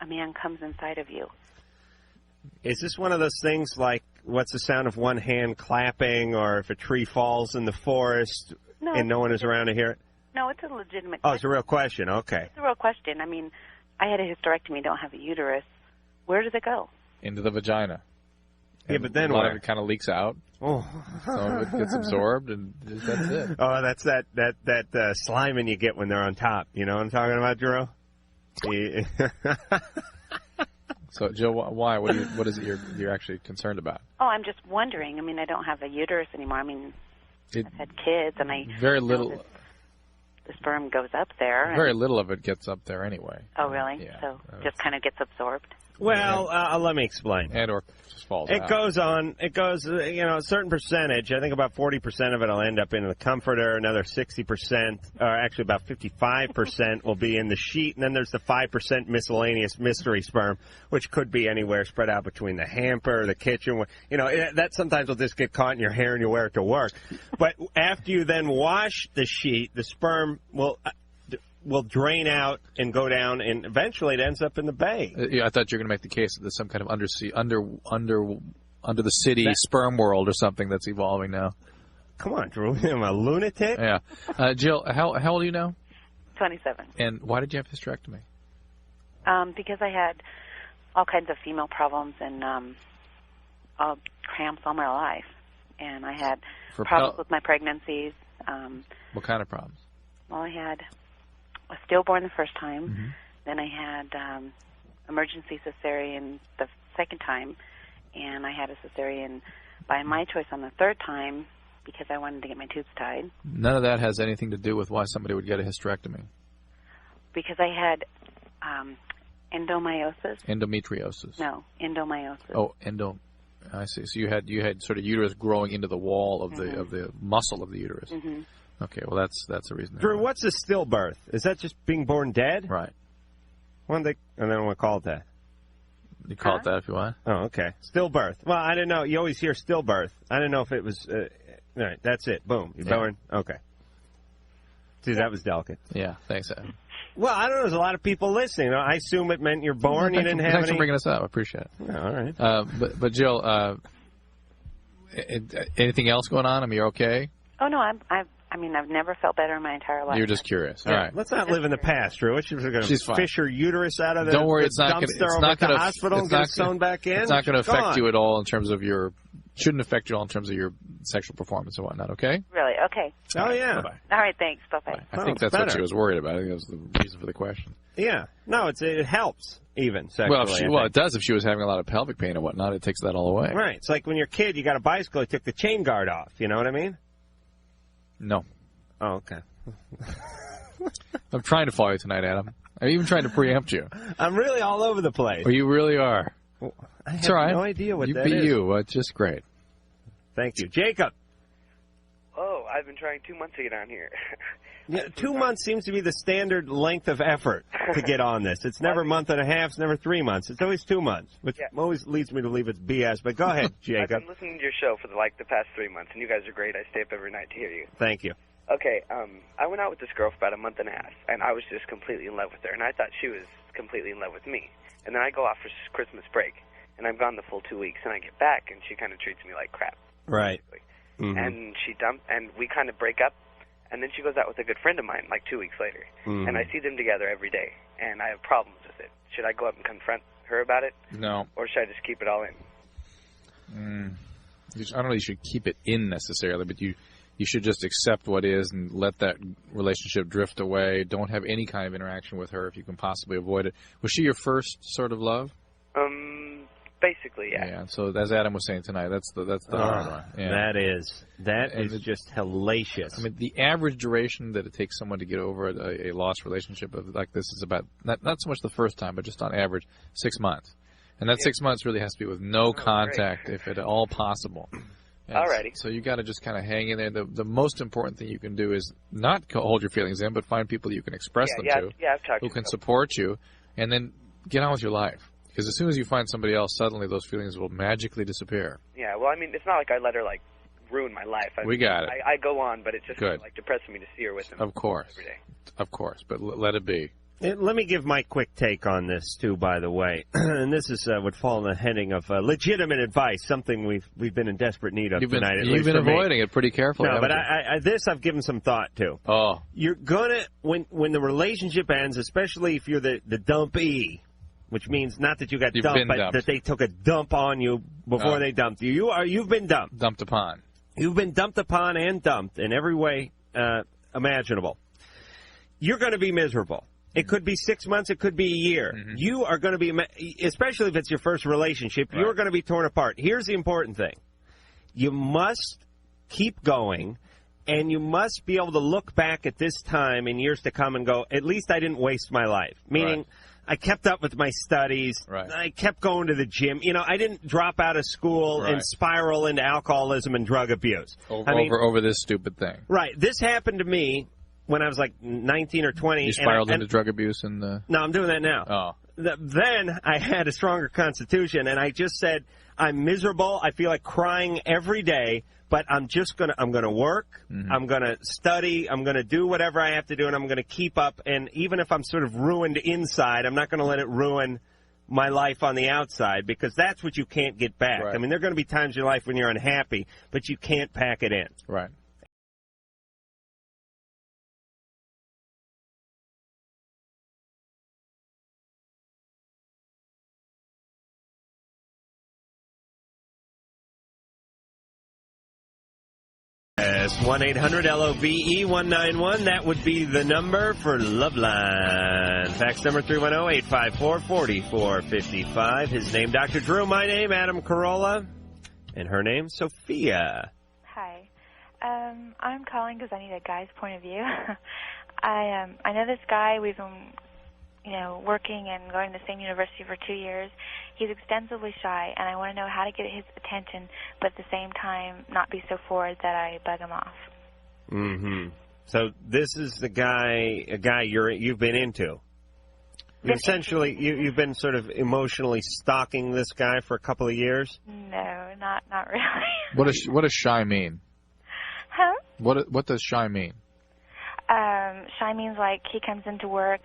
a man comes inside of you. Is this one of those things like what's the sound of one hand clapping or if a tree falls in the forest and no one is around to hear it? No, it's a legitimate question. Oh, it's a real question. Okay. It's a real question. I mean, I had a hysterectomy, don't have a uterus. Where does it go? Into the vagina. Yeah, but then a lot what? of it kind of leaks out. Oh. Some of it gets absorbed, and that's it. Oh, that's that sliming you get when they're on top. You know what I'm talking about, Drew? So, Jill, why? What is it you're actually concerned about? Oh, I'm just wondering. I mean, I don't have a uterus anymore. I mean, I've had kids, and I very little. The sperm goes up there. Very little of it gets up there anyway. Oh, really? Yeah. So just kind of gets absorbed? Well, let me explain. And or just falls out. It goes, a certain percentage. I think about 40% of it will end up in the comforter. Another 60%, or actually about 55% will be in the sheet. And then there's the 5% miscellaneous mystery sperm, which could be anywhere spread out between the hamper, the kitchen. That sometimes will just get caught in your hair and you wear it to work. But after you then wash the sheet, the sperm will will drain out and go down, and eventually it ends up in the bay. Yeah, I thought you were going to make the case that there's some kind of undersea, under the city sperm world or something that's evolving now. Come on, Drew. I'm a lunatic. Yeah. Jill, how old are you now? 27. And why did you have hysterectomy? Because I had all kinds of female problems and cramps all my life. And I had problems with my pregnancies. What kind of problems? Well, I had a stillborn the first time. Then I had emergency cesarean the second time. And I had a cesarean by my choice on the third time because I wanted to get my tubes tied. None of that has anything to do with why somebody would get a hysterectomy. Because I had endomyosis. Endometriosis. No, endomyosis. Oh, I see. So you had sort of uterus growing into the wall of the muscle of the uterus. Okay, well that's the reason. Drew, what's a stillbirth? Is that just being born dead? Right. And they don't want to call it that. You call it that if you want. Oh, okay. Stillbirth. Well, I didn't know. You always hear stillbirth. I didn't know if it was. All right, that's it. Boom. You're born. Okay. See, that was delicate. Yeah. Thanks, Adam. Well, I don't know. There's a lot of people listening. I assume it meant you're born. You didn't have Thanks any. for bringing us up. I appreciate it. Yeah, all right. But Jill, anything else going on? I mean, you're okay? Oh no, I've never felt better in my entire life. You're just curious. All right. Let's not live in the past, Drew. She's going to fish her uterus out of the Don't worry, the it's not dumpster gonna, over at the hospital and get it sewn back in. It's not going to affect you at all in terms of shouldn't affect you at all in terms of your sexual performance and whatnot, okay? Really? Okay. Oh, yeah. Bye-bye. All right, thanks. Bye-bye. I think that's what she was worried about. I think that was the reason for the question. Yeah. No, it helps even sexually. Well, it does if she was having a lot of pelvic pain and whatnot. It takes that all away. Right. It's like when you're a kid, you got a bicycle, you took the chain guard off. You know what I mean? No. Oh, okay. I'm trying to follow you tonight, Adam. I'm even trying to preempt you. I'm really all over the place. Well, you really are. Well, I have it's all right. no idea what that is. You be you. It's just great. Thank you. Jacob. Oh, I've been trying 2 months to get on here. Yeah, 2 months seems to be the standard length of effort to get on this. It's never a month and a half. It's never 3 months. It's always 2 months, which always leads me to believe it's BS. But go ahead, Jacob. I've been listening to your show for the past 3 months, and you guys are great. I stay up every night to hear you. Thank you. Okay, I went out with this girl for about a month and a half, and I was just completely in love with her, and I thought she was completely in love with me. And then I go off for Christmas break, and I'm gone the full 2 weeks, and I get back, and she kind of treats me like crap. Right. And she dumped, and we kind of break up, and then she goes out with a good friend of mine like 2 weeks later, and I see them together every day, and I have problems with it. Should I go up and confront her about it? No. Or should I just keep it all in? I don't know if you should keep it in necessarily, but you should just accept what is and let that relationship drift away. Don't have any kind of interaction with her if you can possibly avoid it. Was she your first sort of love? Basically, yeah. Yeah. So as Adam was saying tonight, that's the hard one. Yeah. That is just hellacious. I mean, the average duration that it takes someone to get over a lost relationship like this is about not so much the first time, but just on average 6 months. And that 6 months really has to be with no contact, if at all possible. Alrighty. So you got to just kind of hang in there. The most important thing you can do is not hold your feelings in, but find people you can express them to, I've talked who can support you, and then get on with your life. Because as soon as you find somebody else, suddenly those feelings will magically disappear. Yeah, well, I mean, it's not like I let her, ruin my life. We got it. I go on, but it's just Good. depressing me to see her with him. Of course. Every day. Of course, but let it be. Let me give my quick take on this, too, by the way. And this is would fall in the heading of legitimate advice, something we've been in desperate need of tonight. You've been avoiding it pretty carefully. No, but I've given some thought to. Oh. You're going to, when the relationship ends, especially if you're the dumpee, which means not that you got dumped, but that they took a dump on you before they dumped you. You've been dumped. Dumped upon. You've been dumped upon and dumped in every way imaginable. You're going to be miserable. It could be 6 months. It could be a year. You are going to be, especially if it's your first relationship, you're going to be torn apart. Here's the important thing. You must keep going, and you must be able to look back at this time in years to come and go, at least I didn't waste my life. Meaning, I kept up with my studies. Right. I kept going to the gym. I didn't drop out of school and spiral into alcoholism and drug abuse. Over this stupid thing. Right. This happened to me when I was 19 or 20. You spiraled into drug abuse? No, I'm doing that now. Oh. then I had a stronger constitution, and I just said, I'm miserable. I feel like crying every day, but I'm gonna work. I'm gonna study. I'm gonna do whatever I have to do, and I'm gonna keep up. And even if I'm sort of ruined inside, I'm not gonna let it ruin my life on the outside, because that's what you can't get back. Right. I mean, there are going to be times in your life when you're unhappy, but you can't pack it in. Right. Yes, 1-800-LOVE-191. That would be the number for Loveline. Fax number 310-854-4455. His name, Dr. Drew. My name, Adam Carolla. And her name, Sophia. Hi. I'm calling because I need a guy's point of view. I know this guy. We've been, working and going to the same university for 2 years. He's extensively shy, and I want to know how to get his attention, but at the same time not be so forward that I bug him off. Mm-hmm. So this is a guy you've been into. Essentially, you've been sort of emotionally stalking this guy for a couple of years? No, not really. What does shy mean? Huh? What does shy mean? Shy means like he comes into work,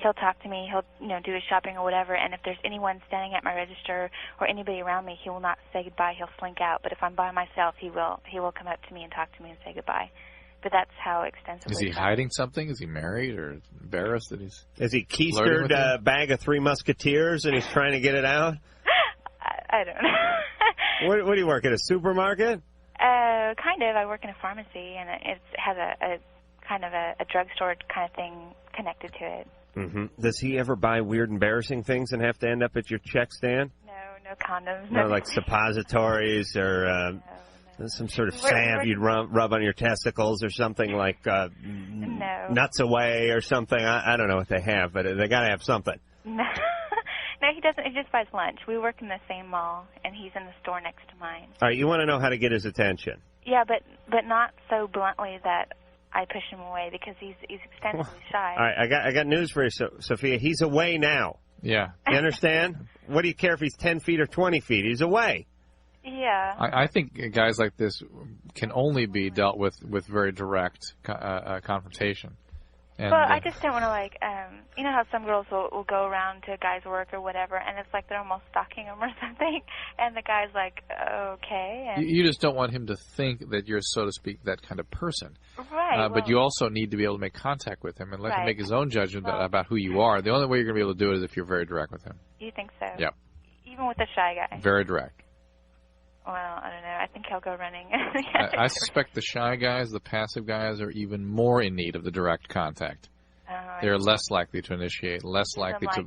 he'll talk to me, he'll do his shopping or whatever, and if there's anyone standing at my register or anybody around me, he will not say goodbye, he'll slink out. But if I'm by myself, he will come up to me and talk to me and say goodbye. But that's how extensively. Is he hiding something? Is he married or embarrassed that he's... Is he keistered a bag of Three Musketeers and he's trying to get it out? I don't know. What do you work at, a supermarket? Kind of. I work in a pharmacy, and it has a kind of a drugstore kind of thing connected to it. Mm-hmm. Does he ever buy weird, embarrassing things and have to end up at your check stand? No condoms. No, like suppositories or some sort of salve you'd rub on your testicles or something like Nuts Away or something. I don't know what they have, but they got to have something. No. No, he doesn't. He just buys lunch. We work in the same mall, and he's in the store next to mine. All right, you want to know how to get his attention. Yeah, but not so bluntly that I push him away, because he's extensively shy. All right, I got news for you, Sophia. He's away now. Yeah. You understand? What do you care if he's 10 feet or 20 feet? He's away. Yeah. I think guys like this can only be dealt with very direct confrontation. And, well, I just don't want to, you know how some girls will go around to a guy's work or whatever, and it's like they're almost stalking him or something, and the guy's like, okay. And you just don't want him to think that you're, so to speak, that kind of person. Right. But you also need to be able to make contact with him and let him make his own judgment about who you are. The only way you're going to be able to do it is if you're very direct with him. You think so? Yep. Even with the shy guy? Very direct. Well, I don't know. I think he'll go running. I suspect the shy guys, the passive guys, are even more in need of the direct contact. They're less likely to initiate, less likely to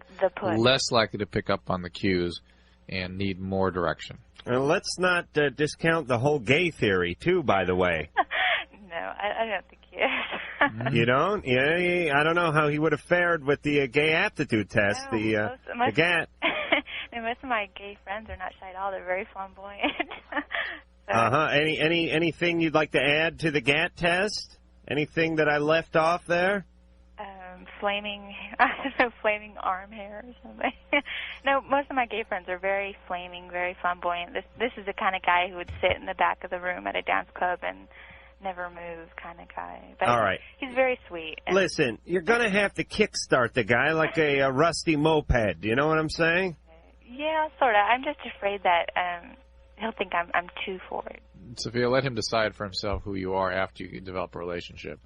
pick up on the cues, and need more direction. And let's not discount the whole gay theory, too, by the way. No, I don't think he is. You don't? Yeah, I don't know how he would have fared with the gay aptitude test. No, the GAT. And most of my gay friends are not shy at all. They're very flamboyant. Anything you'd like to add to the GAT test? Anything that I left off there? Flaming arm hair or something. No, most of my gay friends are very flaming, very flamboyant. This is the kind of guy who would sit in the back of the room at a dance club and never move kind of guy. But all right. He's very sweet. Listen, you're going to have to kickstart the guy like a rusty moped. You know what I'm saying? Yeah, sort of. I'm just afraid that he'll think I'm too forward. Sophia, let him decide for himself who you are after you develop a relationship.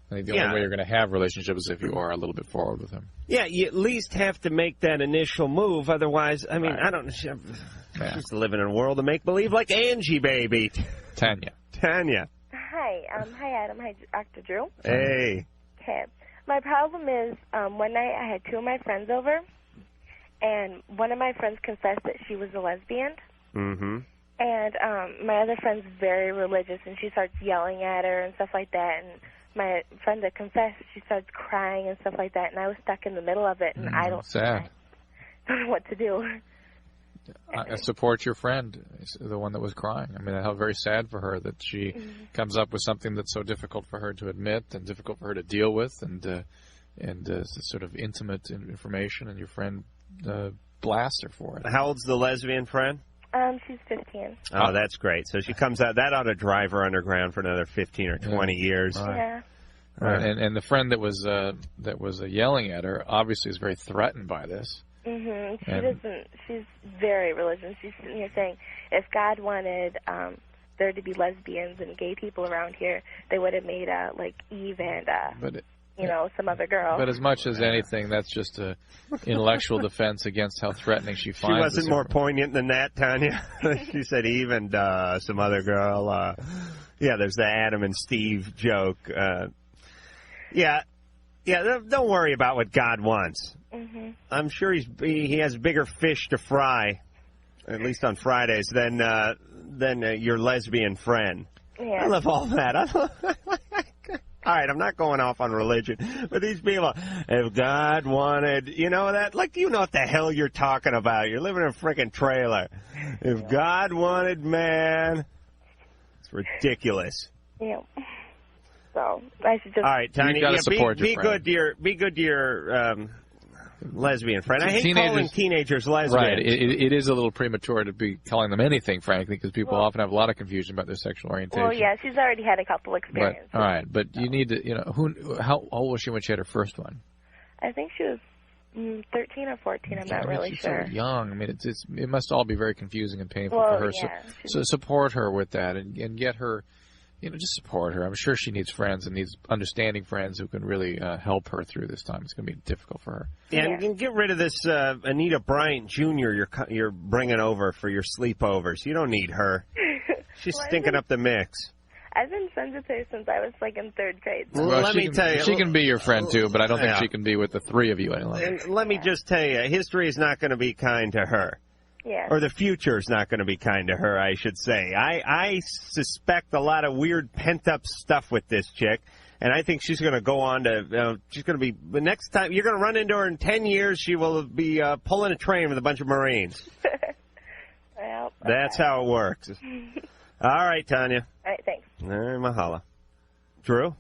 I think the only way you're going to have relationships is if you are a little bit forward with him. Yeah, you at least have to make that initial move. Otherwise, I mean, I don't... I'm just living in a world of make-believe like Angie, baby. Tanya. Hi. Hi, Adam. Hi, Dr. Drew. Hey. Okay. My problem is one night I had two of my friends over, and one of my friends confessed that she was a lesbian. Mm-hmm. And my other friend's very religious, and she starts yelling at her and stuff like that, and my friend that confessed, she starts crying and stuff like that, and I was stuck in the middle of it, and I don't know what to do. I support your friend, the one that was crying. I mean, I felt very sad for her that she comes up with something that's so difficult for her to admit and difficult for her to deal with, and sort of intimate information, and your friend blast her for it. How old's the lesbian friend? She's 15. Oh, that's great. So she comes out. That ought to drive her underground for another 15 or 20 years. Yeah. Right. And the friend that was yelling at her obviously is very threatened by this. She's very religious. She's sitting here saying, if God wanted there to be lesbians and gay people around here, they would have made like Eve and some other girl. But as much as anything, that's just a intellectual defense against how threatening she finds. She wasn't more poignant than that, Tanya. She said Eve and some other girl. Yeah, there's the Adam and Steve joke. Yeah. Don't worry about what God wants. I'm sure he has bigger fish to fry, at least on Fridays, than your lesbian friend. Yeah. I love all that. All right, I'm not going off on religion, but these people, if God wanted, you know that, like, you know what the hell you're talking about. You're living in a freaking trailer. If God wanted man, it's ridiculous. Yeah. So I should just. All right, Tanya, you gotta support your friend. Be good to your lesbian friend. I hate calling teenagers lesbians. Right. It is a little premature to be calling them anything, frankly, because people often have a lot of confusion about their sexual orientation. Well, yeah, she's already had a couple experiences. All right, but you need to, how old was she when she had her first one? I think she was 13 or 14. I'm not really sure. She's so young. I mean, it must all be very confusing and painful for her. Yeah, so support her with that and get her. Just support her. I'm sure she needs friends and needs understanding friends who can really help her through this time. It's going to be difficult for her. Yeah, and get rid of this Anita Bryant Jr. you're bringing over for your sleepovers. You don't need her. She's stinking up the mix. I've been friends with her since I was like in 3rd grade. So. Well, let me tell you. She can be your friend, too, but I don't think she can be with the three of you any longer. And let me just tell you, history is not going to be kind to her. Yeah. Or the future is not going to be kind to her, I should say. I suspect a lot of weird pent-up stuff with this chick, and I think she's going to go on to, she's going to be, the next time, you're going to run into her in 10 years, she will be pulling a train with a bunch of Marines. Well, that's how it works. All right, Tanya. All right, thanks. All right, mahalo. Drew?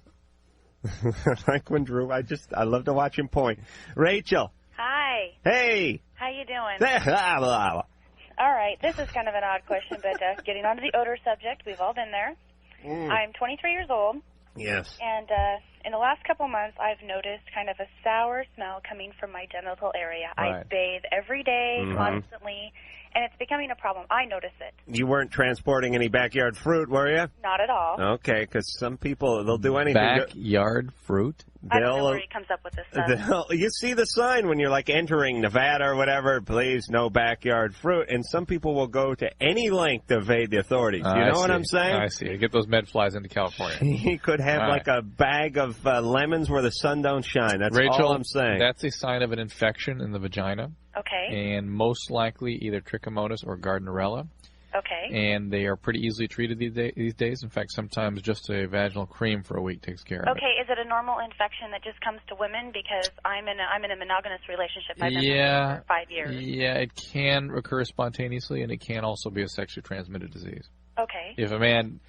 Like when Drew, I love to watch him point. Rachel. Hi. Hey. How you doing? All right, this is kind of an odd question, but getting on to the odor subject, we've all been there. I'm 23 years old. Yes. And in the last couple months, I've noticed kind of a sour smell coming from my genital area. Right. I bathe every day, constantly, and it's becoming a problem. I notice it. You weren't transporting any backyard fruit, were you? Not at all. Okay, because some people, they'll do anything. Backyard fruit? I don't know where he comes up with this stuff. You see the sign when you're like entering Nevada or whatever, please, no backyard fruit. And some people will go to any length to evade the authorities. You know what I'm saying? I see. Get those med flies into California. He could have a bag of lemons where the sun don't shine. That's Rachel, all I'm saying. That's a sign of an infection in the vagina. Okay. And most likely either trichomonas or Gardnerella. Okay. And they are pretty easily treated these days. In fact, sometimes just a vaginal cream for a week takes care of it. Okay, is it a normal infection that just comes to women? Because I'm in a monogamous relationship. I've been with for 5 years. Yeah, it can occur spontaneously, and it can also be a sexually transmitted disease. Okay. If a man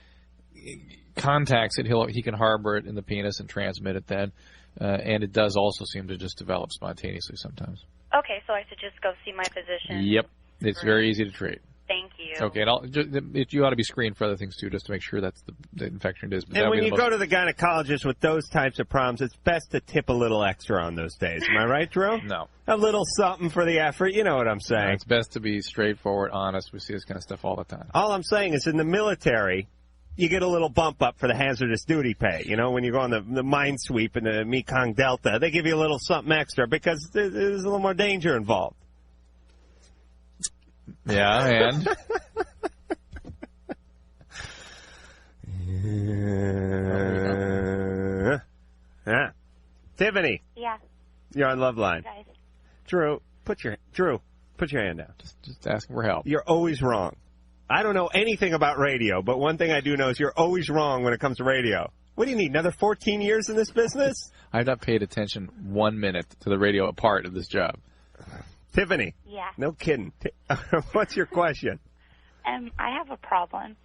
contacts it, he can harbor it in the penis and transmit it then. And it does also seem to just develop spontaneously sometimes. Okay, so I should just go see my physician. Yep. It's very easy to treat. Thank you. Okay, and you ought to be screened for other things, too, just to make sure that's the infection it is. But and when you go to the gynecologist with those types of problems, it's best to tip a little extra on those days. Am I right, Drew? No. A little something for the effort. You know what I'm saying. No, it's best to be straightforward, honest. We see this kind of stuff all the time. All I'm saying is in the military, you get a little bump up for the hazardous duty pay. You know, when you go on the mine sweep in the Mekong Delta, they give you a little something extra because there's a little more danger involved. Yeah, and? Tiffany. Yeah. You're on Loveline. Guys. Drew, put your hand down. Just asking for help. You're always wrong. I don't know anything about radio, but one thing I do know is you're always wrong when it comes to radio. What do you need, another 14 years in this business? I've not paid attention 1 minute to the radio part of this job. Tiffany. Yeah. No kidding. What's your question? I have a problem.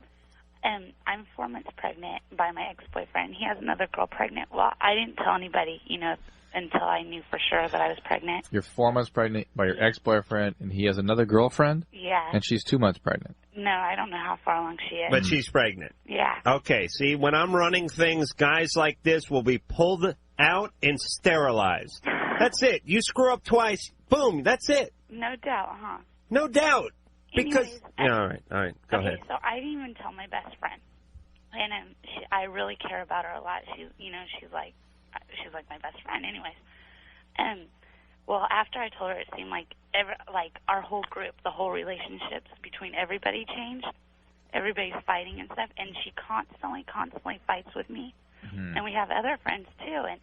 I'm 4 months pregnant by my ex-boyfriend. He has another girl pregnant. Well, I didn't tell anybody, until I knew for sure that I was pregnant. You're 4 months pregnant by your ex-boyfriend, and he has another girlfriend? Yeah. And she's 2 months pregnant. No, I don't know how far along she is. But she's pregnant. Yeah. Okay, see, when I'm running things, guys like this will be pulled out and sterilized. That's it. You screw up twice, boom, that's it. No doubt, huh? No doubt. Because Anyways, yeah, all right, go ahead. So I didn't even tell my best friend, and I really care about her a lot. She's like my best friend, anyways. Well, after I told her, it seemed like our whole group, the whole relationships between everybody changed. Everybody's fighting and stuff, and she constantly fights with me. Mm-hmm. And we have other friends too, and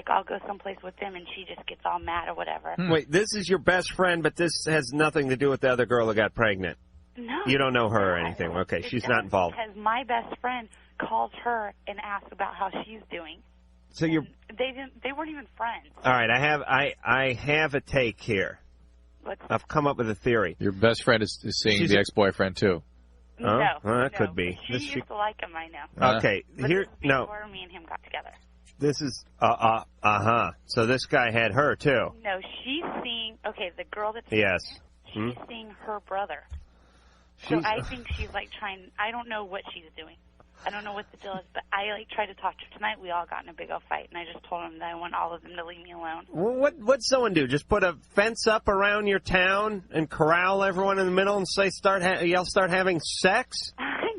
I'll go someplace with them, and she just gets all mad or whatever. Wait, this is your best friend, but this has nothing to do with the other girl who got pregnant. No. You don't know her or anything. Okay, she's not involved. Because my best friend calls her and asks about how she's doing. So you're. They weren't even friends. All right, I have a take here. I've come up with a theory. Your best friend is seeing the ex-boyfriend too. No, that could be. She used to like him, I know. Okay, but here this is before me and him got together. This is So this guy had her too. No, she's seeing. Okay, the girl that's she's seeing her brother. So I think she's trying. I don't know what she's doing. I don't know what the deal is, but I tried to talk to her tonight. We all got in a big old fight, and I just told him that I want all of them to leave me alone. Well, what'd someone do? Just put a fence up around your town and corral everyone in the middle and say y'all start having sex?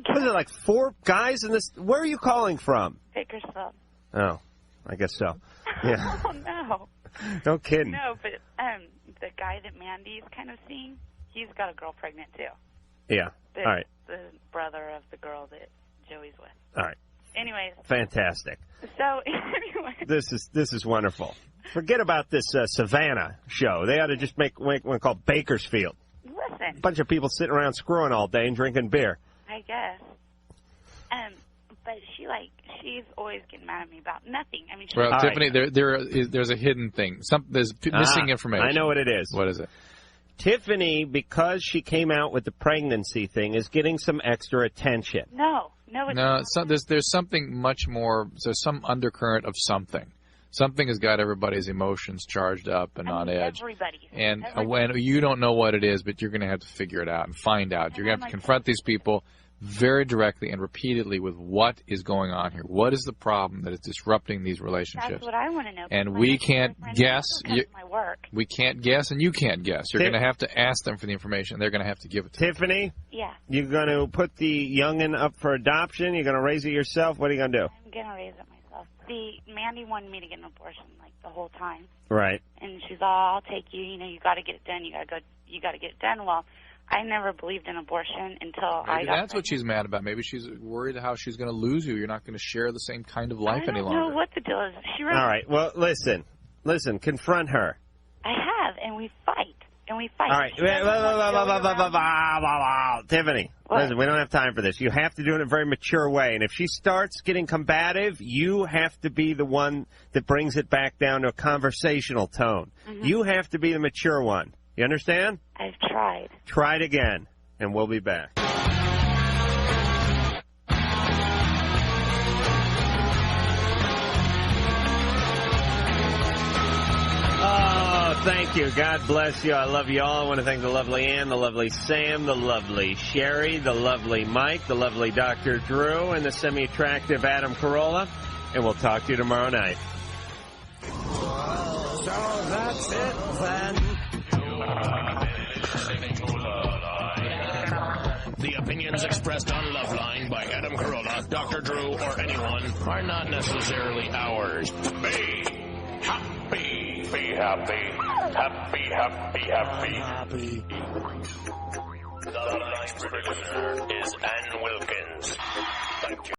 What is it, 4 guys in this? Where are you calling from? Bakersfield. Oh, I guess so. Yeah. Oh no. No kidding. No, but the guy that Mandy's kind of seeing, he's got a girl pregnant too. Yeah. All right. The brother of the girl that Joey's with. All right. Anyways. Fantastic. So, anyway. This is wonderful. Forget about this Savannah show. They ought to just make one called Bakersfield. Listen. A bunch of people sitting around screwing all day and drinking beer. I guess. But she's always getting mad at me about nothing. I mean, well, Tiffany, there's a hidden thing. There's missing information. I know what it is. What is it? Tiffany, because she came out with the pregnancy thing, is getting some extra attention. No, it's not. There's something much more. There's some undercurrent of something. Something has got everybody's emotions charged up and on edge. And when you don't know what it is, but you're going to have to figure it out and find out. You're going to have to confront these people very directly and repeatedly with what is going on here. What is the problem that is disrupting these relationships? That's what I want to know. And we can't guess. We can't guess, and you can't guess. You're going to have to ask them for the information. They're going to have to give it to Tiffany? Yeah. You're going to put the youngin' up for adoption? You're going to raise it yourself? What are you going to do? I'm going to raise it myself. Mandy wanted me to get an abortion the whole time. Right. And she's all, I'll take you. You got to get it done. You got to get it done. Well, I never believed in abortion until I got That's what she's mad about. Maybe she's worried how she's going to lose you. You're not going to share the same kind of life any longer. I don't know what the deal is. All right. Well, listen. Confront her. I have, and we fight. All right. Tiffany, listen, we don't have time for this. You have to do it in a very mature way. And if she starts getting combative, you have to be the one that brings it back down to a conversational tone. Mm-hmm. You have to be the mature one. You understand? I've tried. Try it again, and we'll be back. Oh, thank you. God bless you. I love you all. I want to thank the lovely Ann, the lovely Sam, the lovely Sherry, the lovely Mike, the lovely Dr. Drew, and the semi-attractive Adam Carolla. And we'll talk to you tomorrow night. So that's it then. The opinions expressed on Loveline by Adam Carolla, Dr. Drew, or anyone are not necessarily ours. Be happy. Be happy. Happy, happy, happy. The Loveline's producer is Ann Wilkins. Thank you.